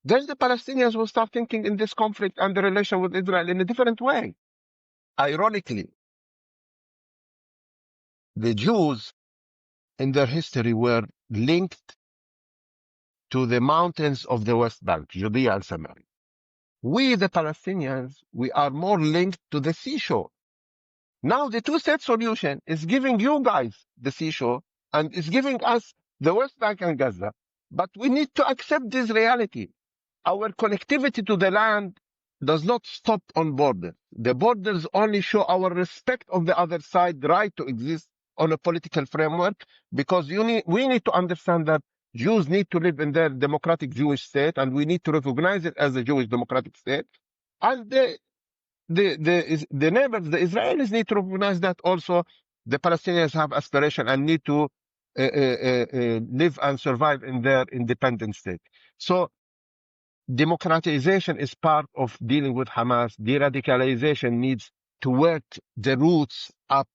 then the Palestinians will start thinking in this conflict and the relation with Israel in a different way. Ironically, the Jews in their history were linked to the mountains of the West Bank, Judea and Samaria. We, the Palestinians, we are more linked to the seashore. Now the two-state solution is giving you guys the seashore and is giving us the West Bank and Gaza. But we need to accept this reality. Our connectivity to the land does not stop on borders. The borders only show our respect of the other side, right to exist on a political framework, because we need to understand that Jews need to live in their democratic Jewish state, and we need to recognize it as a Jewish democratic state. And the neighbors, the Israelis, need to recognize that also the Palestinians have aspiration and need to live and survive in their independent state. So democratization is part of dealing with Hamas. De-radicalization needs to work the roots up,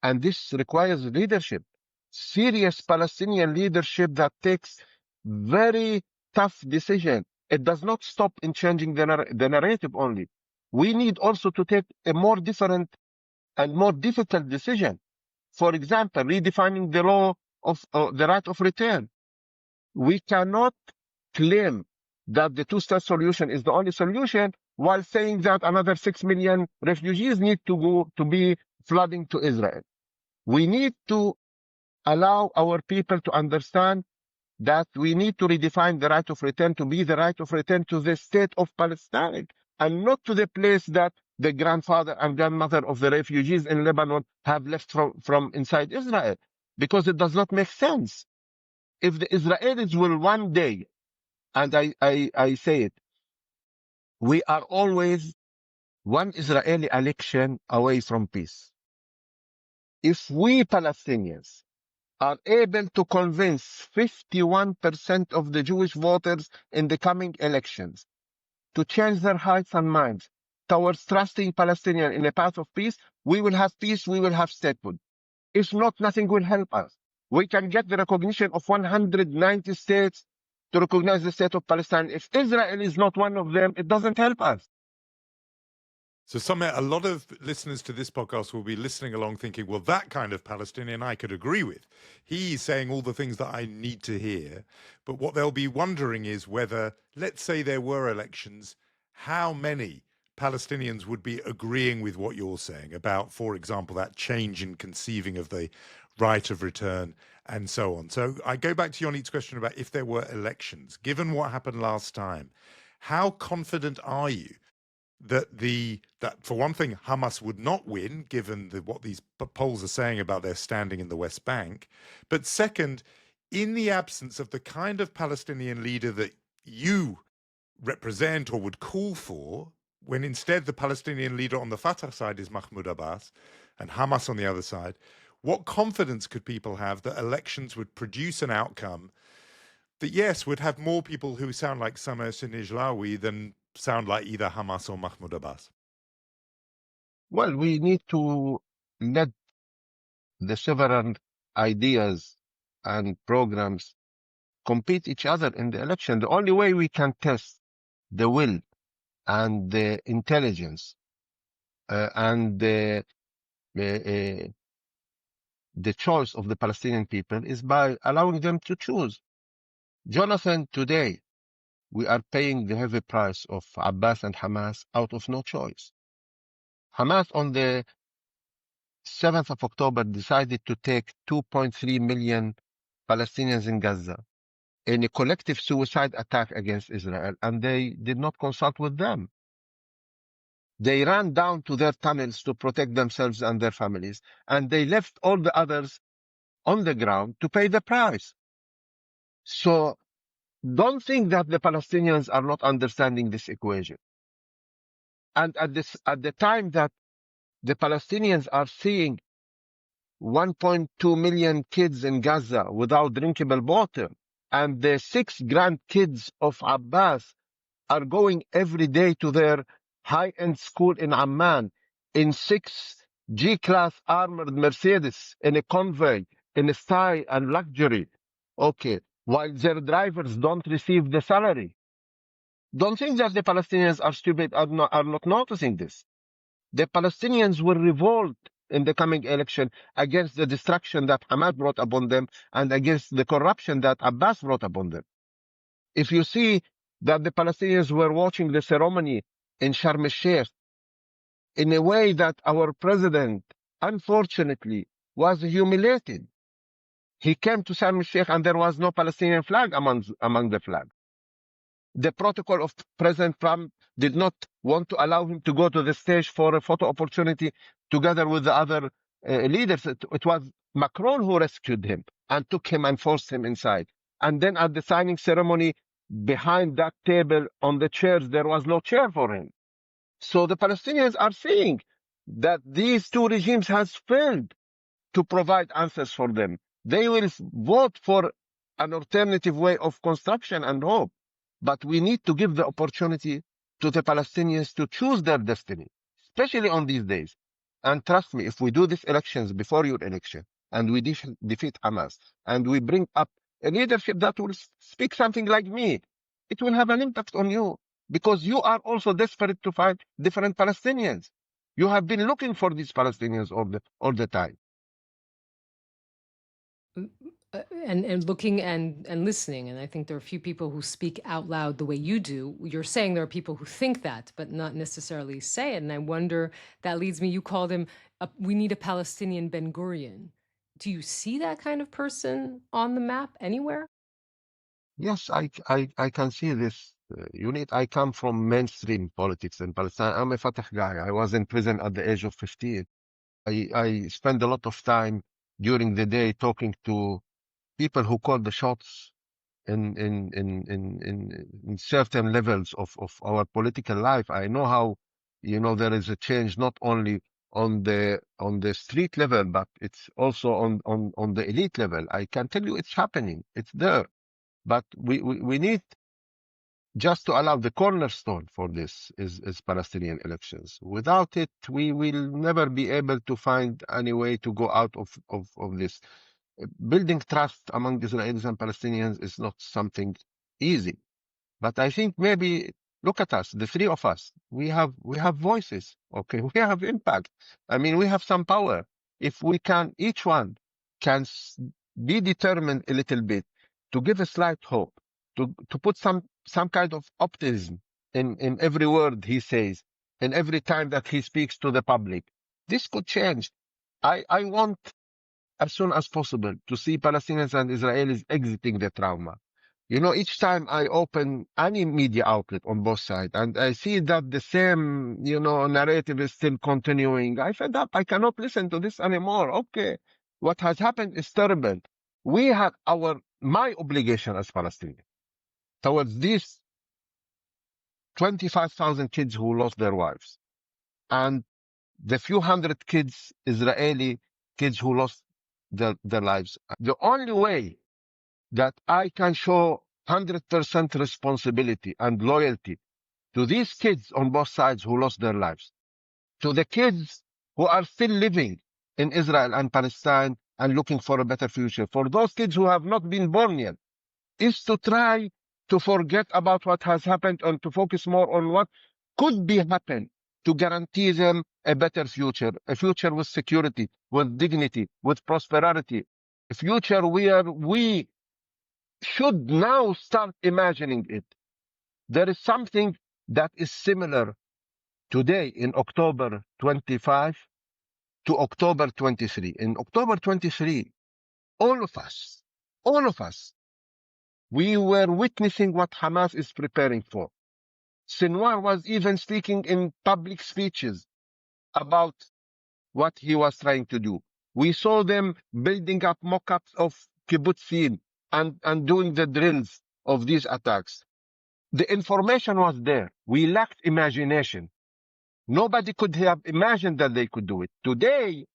and this requires leadership, serious Palestinian leadership that takes very tough decisions. It does not stop in changing the narrative only. We need also to take a more different and more difficult decision. For example, redefining the law of the right of return. We cannot claim that the two-state solution is the only solution while saying that another 6 million refugees need to be flooding to Israel. We need to allow our people to understand that we need to redefine the right of return to be the right of return to the state of Palestine, and not to the place that the grandfather and grandmother of the refugees in Lebanon have left from inside Israel, because it does not make sense. If the Israelis will one day, and I say it, we are always one Israeli election away from peace. If we Palestinians are able to convince 51% of the Jewish voters in the coming elections to change their hearts and minds towards trusting Palestinians in a path of peace, we will have peace, we will have statehood. If not, nothing will help us. We can get the recognition of 190 states to recognize the state of Palestine. If Israel is not one of them, it doesn't help us. So, Samer, a lot of listeners to this podcast will be listening along thinking, well, that kind of Palestinian I could agree with. He's saying all the things that I need to hear. But what they'll be wondering is whether, let's say there were elections, how many Palestinians would be agreeing with what you're saying about, for example, that change in conceiving of the right of return and so on. So I go back to Yonit's question about if there were elections. Given what happened last time, how confident are you that for one thing, Hamas would not win, given what these polls are saying about their standing in the West Bank? But second, in the absence of the kind of Palestinian leader that you represent or would call for, when instead the Palestinian leader on the Fatah side is Mahmoud Abbas and Hamas on the other side, what confidence could people have that elections would produce an outcome that, yes, would have more people who sound like Samer Sinijlawi than sound like either Hamas or Mahmoud Abbas? Well, we need to let the several ideas and programs compete each other in the election. The only way we can test the will and the intelligence and the choice of the Palestinian people is by allowing them to choose. Jonathan, today, we are paying the heavy price of Abbas and Hamas out of no choice. Hamas on the 7th of October decided to take 2.3 million Palestinians in Gaza in a collective suicide attack against Israel, and they did not consult with them. They ran down to their tunnels to protect themselves and their families, and they left all the others on the ground to pay the price. So don't think that the Palestinians are not understanding this equation. And at the time that the Palestinians are seeing 1.2 million kids in Gaza without drinkable water. And the 6 grandkids of Abbas are going every day to their high-end school in Amman in 6 G-class armored Mercedes in a convoy in style and luxury. Okay. While their drivers don't receive the salary. Don't think that the Palestinians are stupid, are not noticing this. The Palestinians will revolt in the coming election against the destruction that Hamas brought upon them and against the corruption that Abbas brought upon them. If you see that the Palestinians were watching the ceremony in Sharm el-Sheikh in a way that our president, unfortunately, was humiliated. He came to Sharm el-Sheikh and there was no Palestinian flag among the flag. The protocol of President Trump did not want to allow him to go to the stage for a photo opportunity together with the other leaders. It was Macron who rescued him and took him and forced him inside. And then at the signing ceremony, behind that table on the chairs, there was no chair for him. So the Palestinians are seeing that these two regimes has failed to provide answers for them. They will vote for an alternative way of construction and hope. But we need to give the opportunity to the Palestinians to choose their destiny, especially on these days. And trust me, if we do these elections before your election and we defeat Hamas and we bring up a leadership that will speak something like me, it will have an impact on you because you are also desperate to find different Palestinians. You have been looking for these Palestinians all the time. And looking and listening. And I think there are a few people who speak out loud the way you do. You're saying there are people who think that, but not necessarily say it. And I wonder, that leads me, you called him, we need a Palestinian Ben Gurion. Do you see that kind of person on the map anywhere? Yes, I can see this. Yonit, I come from mainstream politics in Palestine. I'm a Fatah guy. I was in prison at the age of 15. I spend a lot of time during the day talking to people who call the shots in certain levels of our political life. I know how, there is a change not only on the street level, but it's also on the elite level. I can tell you it's happening. It's there. But we need just to allow the cornerstone for this is Palestinian elections. Without it, we will never be able to find any way to go out of this. Building trust among Israelis and Palestinians is not something easy. But I think maybe look at us, the three of us. We have voices. Okay, we have impact. I mean, we have some power. If we can, each one can be determined a little bit to give a slight hope, to put some kind of optimism in every word he says, and every time that he speaks to the public. This could change. I want, as soon as possible, to see Palestinians and Israelis exiting the trauma. Each time I open any media outlet on both sides and I see that the same, narrative is still continuing, I fed up. I cannot listen to this anymore. Okay. What has happened is terrible. We have my obligation as Palestinians towards these 25,000 kids who lost their wives and the few hundred kids, Israeli kids who lost their lives. The only way that I can show 100% responsibility and loyalty to these kids on both sides who lost their lives, to the kids who are still living in Israel and Palestine and looking for a better future, for those kids who have not been born yet, is to try to forget about what has happened and to focus more on what could be happen to guarantee them a better future, a future with security, with dignity, with prosperity, a future where we should now start imagining it. There is something that is similar today in October 25 to October 23. In October 23, all of us, we were witnessing what Hamas is preparing for. Sinwar was even speaking in public speeches about what he was trying to do. We saw them building up mock-ups of kibbutzim and doing the drills of these attacks. The information was there. We lacked imagination. Nobody could have imagined that they could do it. Today,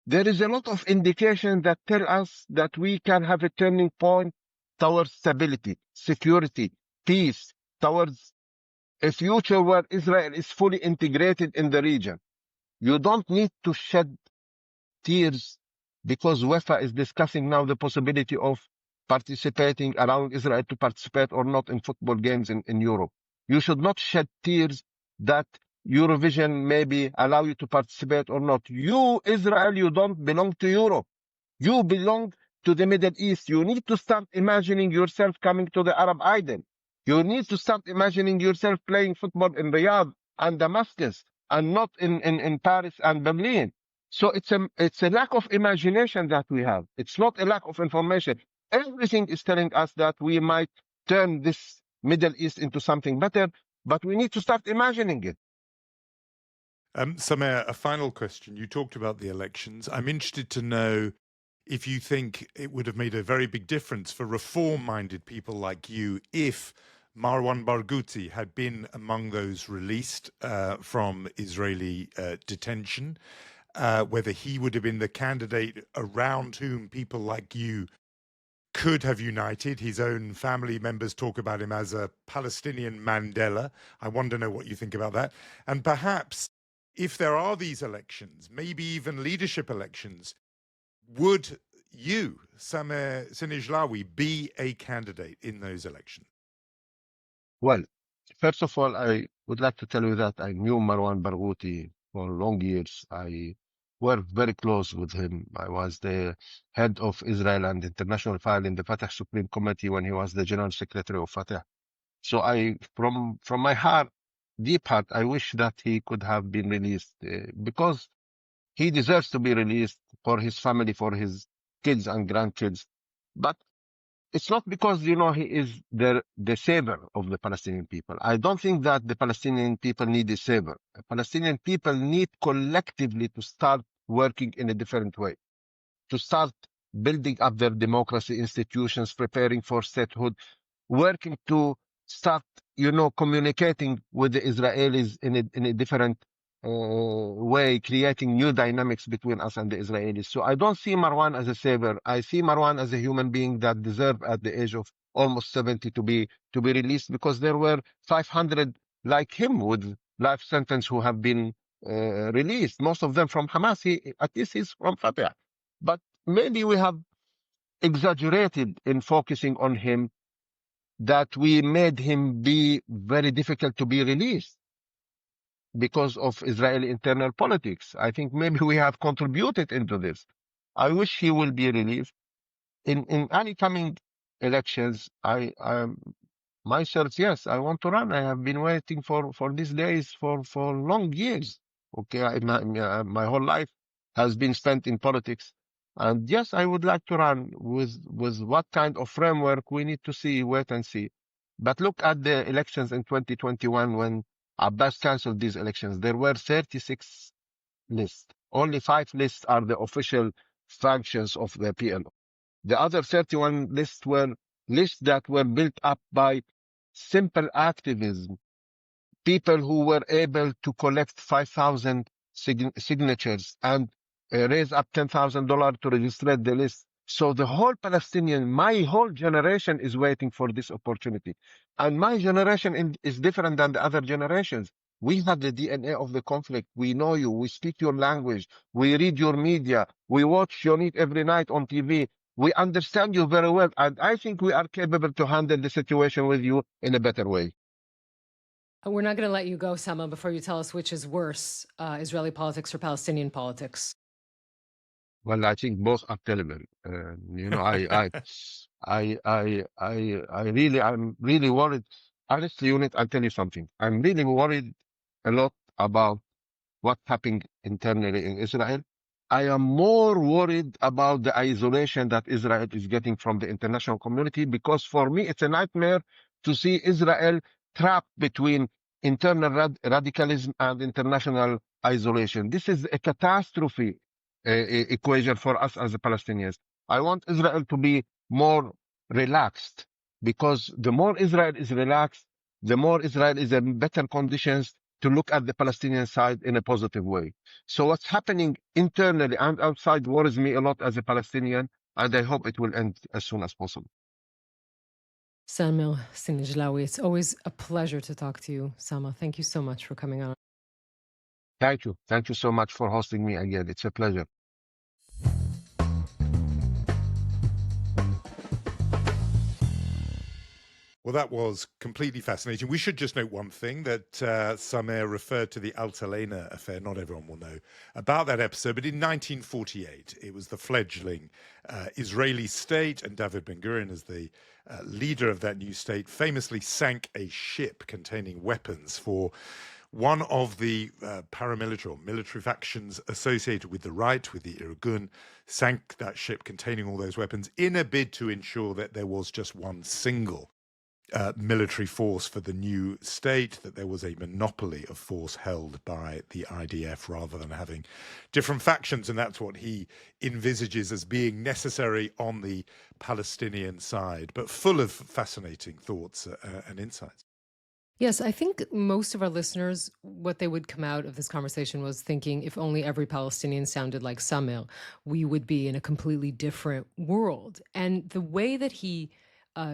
there is a lot of indication that tell us that we can have a turning point towards stability, security, peace, towards a future where Israel is fully integrated in the region. You don't need to shed tears because UEFA is discussing now the possibility of participating, allowing Israel to participate or not in football games in Europe. You should not shed tears that Eurovision maybe allow you to participate or not. You, Israel, you don't belong to Europe. You belong to the Middle East. You need to start imagining yourself coming to the Arab Island. You need to start imagining yourself playing football in Riyadh and Damascus and not in Paris and Berlin. So it's a lack of imagination that we have. It's not a lack of information. Everything is telling us that we might turn this Middle East into something better, but we need to start imagining it. Samer, a final question. You talked about the elections. I'm interested to know if you think it would have made a very big difference for reform-minded people like you if Marwan Barghouti had been among those released from Israeli detention, whether he would have been the candidate around whom people like you could have united. His own family members talk about him as a Palestinian Mandela. I want to know what you think about that. And perhaps if there are these elections, maybe even leadership elections, would you, Samer Sinijlawi, be a candidate in those elections? Well, first of all, I would like to tell you that I knew Marwan Barghouti for long years. I worked very close with him. I was the head of Israel and international file in the Fatah Supreme Committee when he was the general secretary of Fatah. So from my heart, deep heart, I wish that he could have been released because he deserves to be released for his family, for his kids and grandkids. But it's not because, he is the savior of the Palestinian people. I don't think that the Palestinian people need a savior. The Palestinian people need collectively to start working in a different way, to start building up their democracy institutions, preparing for statehood, working to start, communicating with the Israelis in a different way, creating new dynamics between us and the Israelis. So I don't see Marwan as a savior. I see Marwan as a human being that deserved at the age of almost 70 to be released, because there were 500 like him with life sentence who have been released. Most of them from Hamas. At least he's from Fatah. But maybe we have exaggerated in focusing on him, that we made him be very difficult to be released because of Israeli internal politics. I think maybe we have contributed into this. I wish he will be released. In any coming elections, myself, yes, I want to run. I have been waiting for these days for long years. Okay, my whole life has been spent in politics. And yes, I would like to run with what kind of framework we need to see, wait and see. But look at the elections in 2021 when Abbas canceled these elections. There were 36 lists. Only 5 lists are the official functions of the PLO. The other 31 lists were lists that were built up by simple activism, people who were able to collect 5,000 signatures and raise up $10,000 to register the list. So the whole Palestinian, my whole generation is waiting for this opportunity. And my generation is different than the other generations. We have the DNA of the conflict. We know you. We speak your language. We read your media. We watch Yonit every night on TV. We understand you very well. And I think we are capable to handle the situation with you in a better way. We're not going to let you go, Sama, before you tell us which is worse, Israeli politics or Palestinian politics. Well, I think both are terrible. I'm really worried. Honestly, Unit, I'll tell you something. I'm really worried a lot about what happened internally in Israel. I am more worried about the isolation that Israel is getting from the international community, because for me, it's a nightmare to see Israel trapped between internal radicalism and international isolation. This is a catastrophe equation for us as Palestinians. I want Israel to be more relaxed, because the more Israel is relaxed, the more Israel is in better conditions to look at the Palestinian side in a positive way. So what's happening internally and outside worries me a lot as a Palestinian, and I hope it will end as soon as possible. Samer Sinijlawi, it's always a pleasure to talk to you, Sama. Thank you so much for coming on. Thank you. Thank you so much for hosting me again. It's a pleasure. Well, that was completely fascinating. We should just note one thing that Samer referred to the Altalena affair. Not everyone will know about that episode, but in 1948, it was the fledgling Israeli state, and David Ben-Gurion, as the leader of that new state, famously sank a ship containing weapons for one of the paramilitary or military factions associated with the right, with the Irgun, sank that ship containing all those weapons in a bid to ensure that there was just one single military force for the new state, that there was a monopoly of force held by the IDF rather than having different factions. And that's what he envisages as being necessary on the Palestinian side, but full of fascinating thoughts and insights. Yes, I think most of our listeners, what they would come out of this conversation was thinking if only every Palestinian sounded like Samer, we would be in a completely different world. And the way that he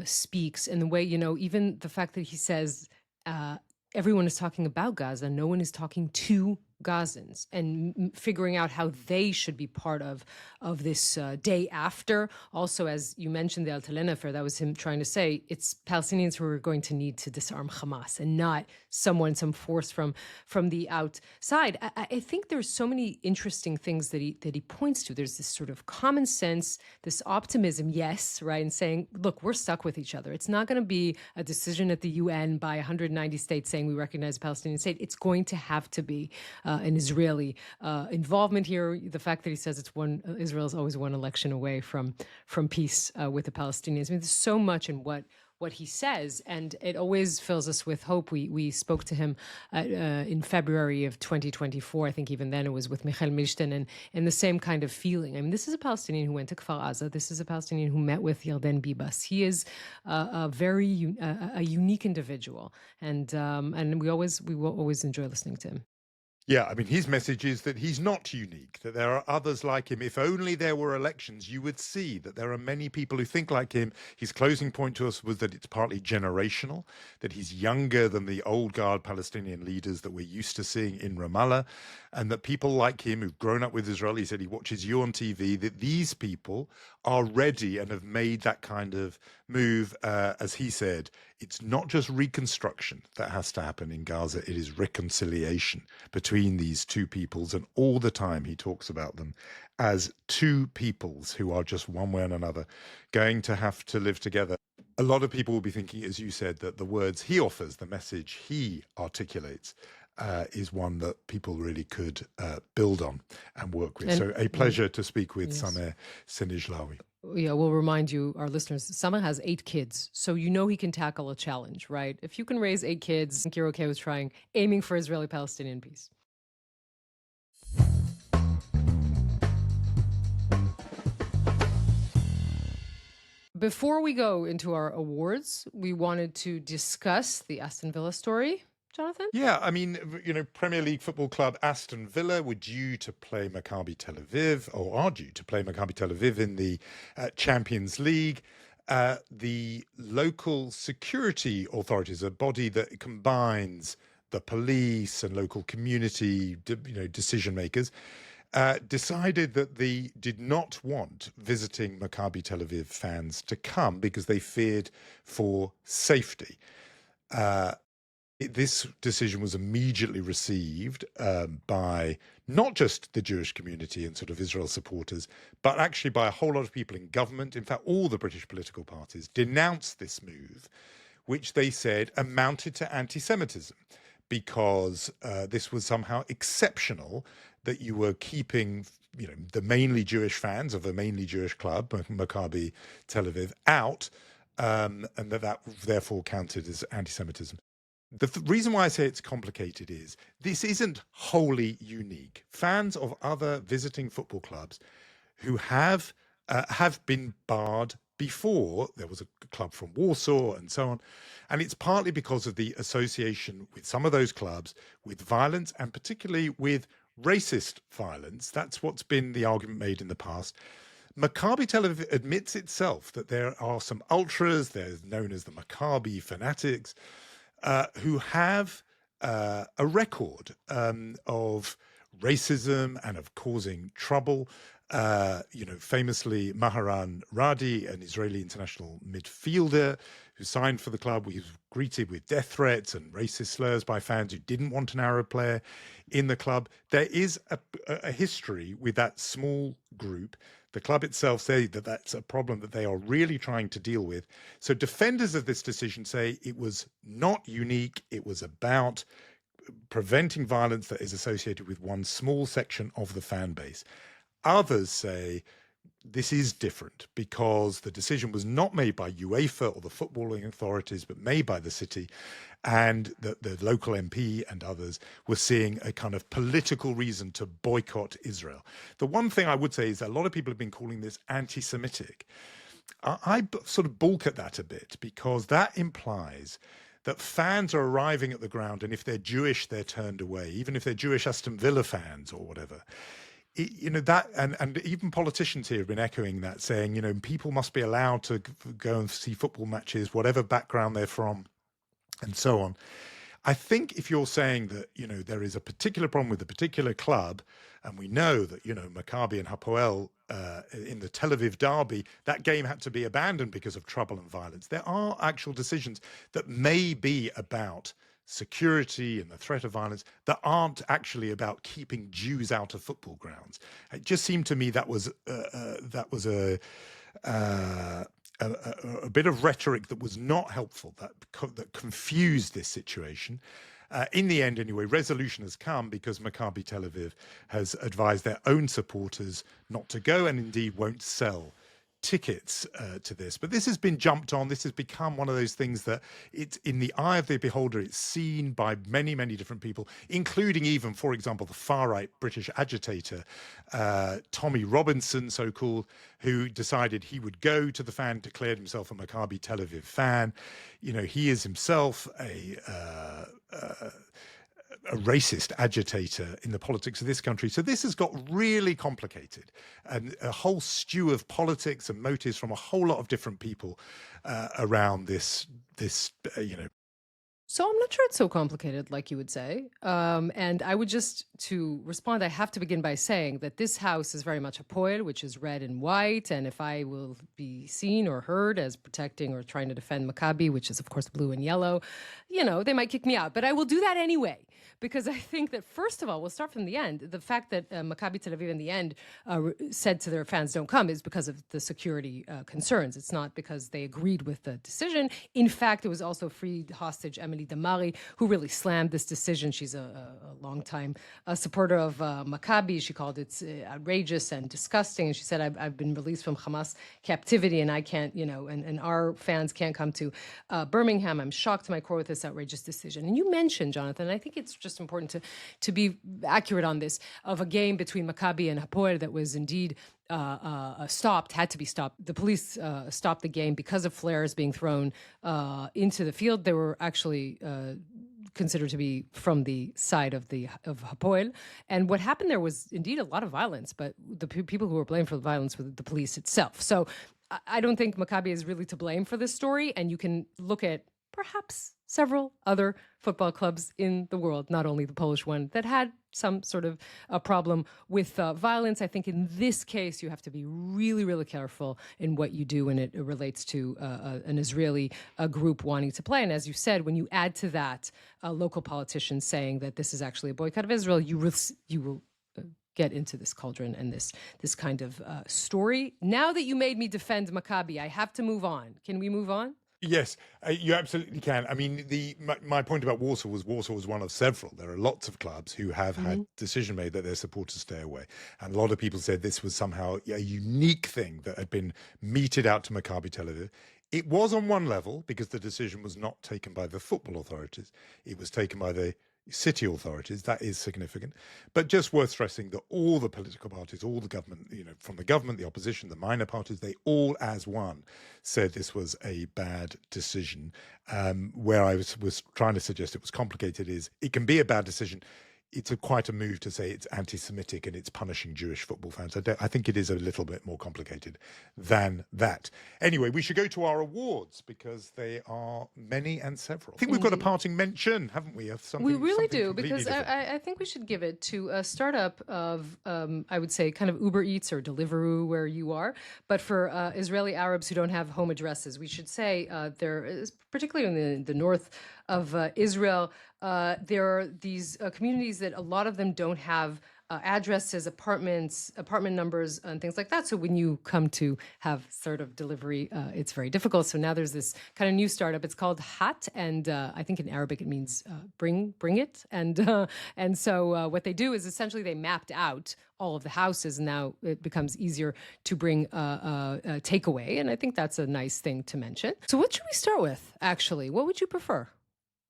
speaks, and the way, even the fact that he says everyone is talking about Gaza, no one is talking to Gazans, and figuring out how they should be part of this day after. Also, as you mentioned, the Altalena affair, that was him trying to say it's Palestinians who are going to need to disarm Hamas and not some force from the outside. I think there's so many interesting things that he points to. There's this sort of common sense, this optimism, yes, right, and saying, look, we're stuck with each other. It's not going to be a decision at the UN by 190 states saying we recognize a Palestinian state. It's going to have to be an Israeli involvement here. The fact that he says Israel is always one election away from peace with the Palestinians. I mean, there's so much in what he says, and it always fills us with hope. We spoke to him in February of 2024. I think even then it was with Michael Milstein, and the same kind of feeling. I mean, this is a Palestinian who went to Kfar Aza. This is a Palestinian who met with Yarden Bibas. He is a very unique individual, and we will always enjoy listening to him. Yeah, I mean, his message is that he's not unique, that there are others like him. If only there were elections, you would see that there are many people who think like him. His closing point to us was that it's partly generational, that he's younger than the old guard Palestinian leaders that we're used to seeing in Ramallah, and that people like him who've grown up with Israel, he said he watches you on TV, that these people are ready and have made that kind of move. As he said, it's not just reconstruction that has to happen in Gaza, it is reconciliation between these two peoples. And all the time he talks about them as two peoples who are just one way and another going to have to live together. A lot of people will be thinking, as you said, that the words he offers, the message he articulates, is one that people really could build on and work with. So a pleasure to speak with Samer Sinijlawi. Yeah, we'll remind you, our listeners, Samer has 8 kids, so he can tackle a challenge, right? If you can raise 8 kids, I think you're okay with aiming for Israeli-Palestinian peace. Before we go into our awards, we wanted to discuss the Aston Villa story. Jonathan? Yeah, I mean, Premier League football club Aston Villa were due to play Maccabi Tel Aviv, or are due to play Maccabi Tel Aviv in the Champions League. The local security authorities, a body that combines the police and local community, decision makers, decided that they did not want visiting Maccabi Tel Aviv fans to come because they feared for safety. This decision was immediately received by not just the Jewish community and sort of Israel supporters, but actually by a whole lot of people in government. In fact, all the British political parties denounced this move, which they said amounted to anti-Semitism, because this was somehow exceptional that you were keeping the mainly Jewish fans of a mainly Jewish club, Maccabi Tel Aviv, out, and that therefore counted as anti-Semitism. The reason why I say it's complicated is this isn't wholly unique. Fans of other visiting football clubs who have been barred before there was a club from Warsaw and so on. And it's partly because of the association with some of those clubs with violence, and particularly with racist violence. That's what's been the argument made in the past. Maccabi Tel Aviv admits itself that there are some ultras, they're known as the Maccabi fanatics, who have a record of racism and of causing trouble. Famously, Maharan Radi, an Israeli international midfielder who signed for the club, was greeted with death threats and racist slurs by fans who didn't want an Arab player in the club. There is a history with that small group. The club itself say that that's a problem that they are really trying to deal with. So defenders of this decision say it was not unique. It was about preventing violence that is associated with one small section of the fan base. Others say this is different because the decision was not made by UEFA or the footballing authorities, but made by the city, and the local MP and others were seeing a kind of political reason to boycott Israel. The one thing I would say is that a lot of people have been calling this anti-Semitic. I sort of balk at that a bit because that implies that fans are arriving at the ground, and if they're Jewish, they're turned away, even if they're Jewish Aston Villa fans or whatever. That and even politicians here have been echoing that, saying, people must be allowed to go and see football matches, whatever background they're from, and so on. I think if you're saying that, there is a particular problem with a particular club, and we know that, Maccabi and Hapoel in the Tel Aviv derby, that game had to be abandoned because of trouble and violence. There are actual decisions that may be about security and the threat of violence that aren't actually about keeping Jews out of football grounds. It just seemed to me that was a bit of rhetoric that was not helpful, that confused this situation. In the end, anyway, resolution has come because Maccabi Tel Aviv has advised their own supporters not to go, and indeed won't sell tickets to this. But this has been jumped on. This has become one of those things that it's in the eye of the beholder. It's seen by many, many different people, including even, for example, the far-right British agitator, Tommy Robinson, so-called, who decided he would go to the fan, declared himself a Maccabi Tel Aviv fan. He is himself a racist agitator in the politics of this country. So this has got really complicated, and a whole stew of politics and motives from a whole lot of different people around this. So I'm not sure it's so complicated, like you would say. And I would to respond, I have to begin by saying that this house is very much a poil, which is red and white. And if I will be seen or heard as protecting or trying to defend Maccabi, which is, of course, blue and yellow, they might kick me out. But I will do that anyway, because I think that, first of all, we'll start from the end. The fact that Maccabi Tel Aviv in the end said to their fans, don't come, is because of the security concerns. It's not because they agreed with the decision. In fact, it was also freed hostage Emily Damari, who really slammed this decision. She's a longtime supporter of Maccabi. She called it outrageous and disgusting. And she said, I've been released from Hamas captivity, and I can't, and our fans can't come to Birmingham. I'm shocked to my core with this outrageous decision. And you mentioned, Jonathan, I think it's just important to be accurate on this, of a game between Maccabi and Hapoel that was indeed stopped, had to be stopped. The police stopped the game because of flares being thrown into the field. They were actually considered to be from the side of Hapoel. And what happened there was indeed a lot of violence, but the people who were blamed for the violence were the police itself. So I don't think Maccabi is really to blame for this story. And you can look at perhaps several other football clubs in the world, not only the Polish one, that had some sort of a problem with violence. I think in this case, you have to be really, really careful in what you do when it relates to an Israeli group wanting to play. And as you said, when you add to that local politicians saying that this is actually a boycott of Israel, you will get into this cauldron and this kind of story. Now that you made me defend Maccabi, I have to move on. Can we move on? Yes, you absolutely can. I mean, my point about Warsaw was one of several. There are lots of clubs who have had decision made that their supporters stay away. And a lot of people said this was somehow a unique thing that had been meted out to Maccabi Tel Aviv. It was on one level because the decision was not taken by the football authorities. It was taken by the city authorities. That is significant. But just worth stressing that all the political parties, all the government, from the government, the opposition, the minor parties, they all as one said this was a bad decision. Where I was trying to suggest it was complicated is it can be a bad decision. It's quite a move to say it's anti-Semitic and it's punishing Jewish football fans. I think it is a little bit more complicated than that. Anyway, we should go to our awards because they are many and several. I think we've got a parting mention, haven't we, of something? We really something do, because I think we should give it to a startup of, I would say, kind of Uber Eats or Deliveroo where you are. But for Israeli Arabs who don't have home addresses, we should say there is, particularly in the north of Israel, there are these communities that a lot of them don't have addresses, apartment numbers, and things like that. So when you come to have sort of delivery, it's very difficult. So now there's this kind of new startup. It's called Hat, and I think in Arabic it means bring it. And so what they do is essentially they mapped out all of the houses, and now it becomes easier to bring takeaway. And I think that's a nice thing to mention. So what should we start with, actually? What would you prefer?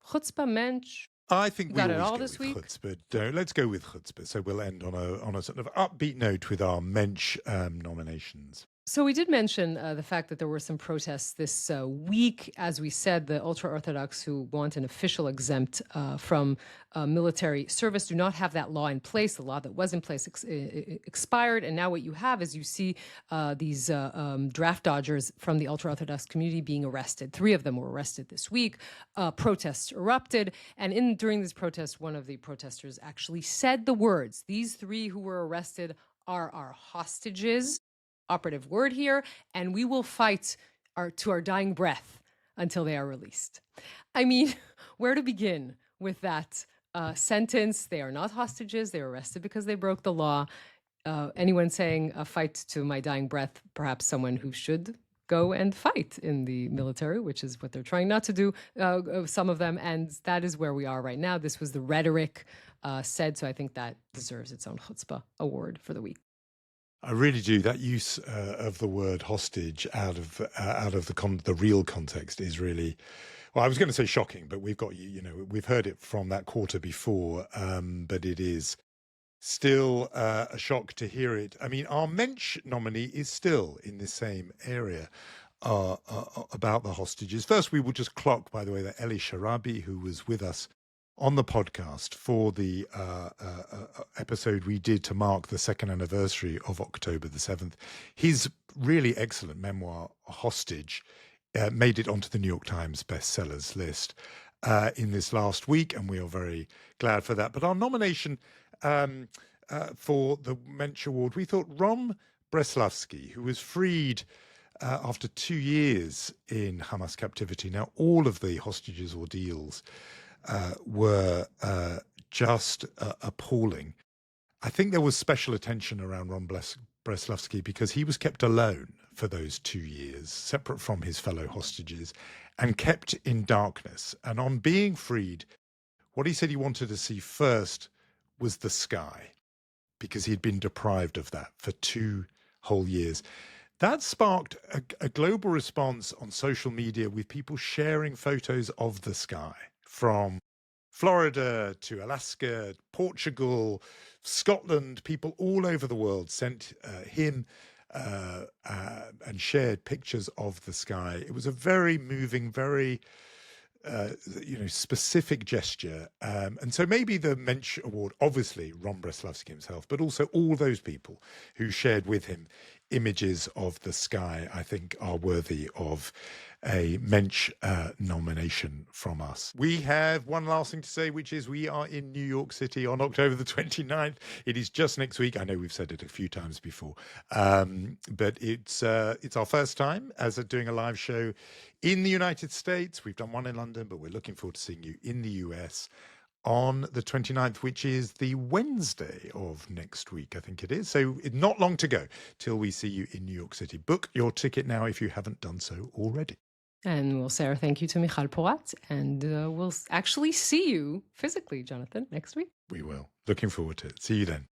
Chutzpah, mensch? I think we got it always all go this with week. chutzpah. Let's go with chutzpah. So we'll end on a sort of upbeat note with our mensch nominations. So we did mention the fact that there were some protests this week. As we said, the ultra-Orthodox who want an official exempt from military service do not have that law in place. The law that was in place expired. And now what you have is you see these draft dodgers from the ultra-Orthodox community being arrested. 3 of them were arrested this week. Protests erupted. And during this protest, one of the protesters actually said the words, "These 3 who were arrested are our hostages." Operative word here, and we will fight to our dying breath until they are released. I mean, where to begin with that sentence? They are not hostages. They were arrested because they broke the law. Anyone saying a fight to my dying breath, perhaps someone who should go and fight in the military, which is what they're trying not to do, some of them. And that is where we are right now. This was the rhetoric said, so I think that deserves its own chutzpah award for the week. I really do. That use of the word hostage out of the real context is really, well, I was going to say shocking, but we've got we've heard it from that quarter before, but it is still a shock to hear it. I mean, our mensch nominee is still in the same area about the hostages. First, we will just clock, by the way, that Eli Sharabi, who was with us on the podcast for the episode we did to mark the second anniversary of October the 7th. His really excellent memoir, Hostage, made it onto the New York Times bestsellers list in this last week, and we are very glad for that. But our nomination for the Mensch Award, we thought Rom Breslavsky, who was freed after 2 years in Hamas captivity. Now, all of the hostages ordeals were just appalling. I think there was special attention around Ron Breslavsky because he was kept alone for those 2 years, separate from his fellow hostages, and kept in darkness. And on being freed, what he said he wanted to see first was the sky, because he'd been deprived of that for 2 whole years. That sparked a global response on social media with people sharing photos of the sky from Florida to Alaska, Portugal, Scotland. People all over the world sent him and shared pictures of the sky. It was a very moving, very specific gesture. And so maybe the Mensch Award, obviously Ron Breslavsky himself, but also all those people who shared with him images of the sky, I think are worthy of a Mensch nomination from us. We have one last thing to say, which is we are in New York City on October the 29th. It is just next week. I know we've said it a few times before, but it's our first time as doing a live show in the United States. We've done one in London, but we're looking forward to seeing you in the US on the 29th, which is the Wednesday of next week, I think it is. So not long to go till we see you in New York City. Book your ticket now if you haven't done so already. And we'll say our thank you to Michal Porat, and we'll actually see you physically, Jonathan, next week. We will. Looking forward to it. See you then.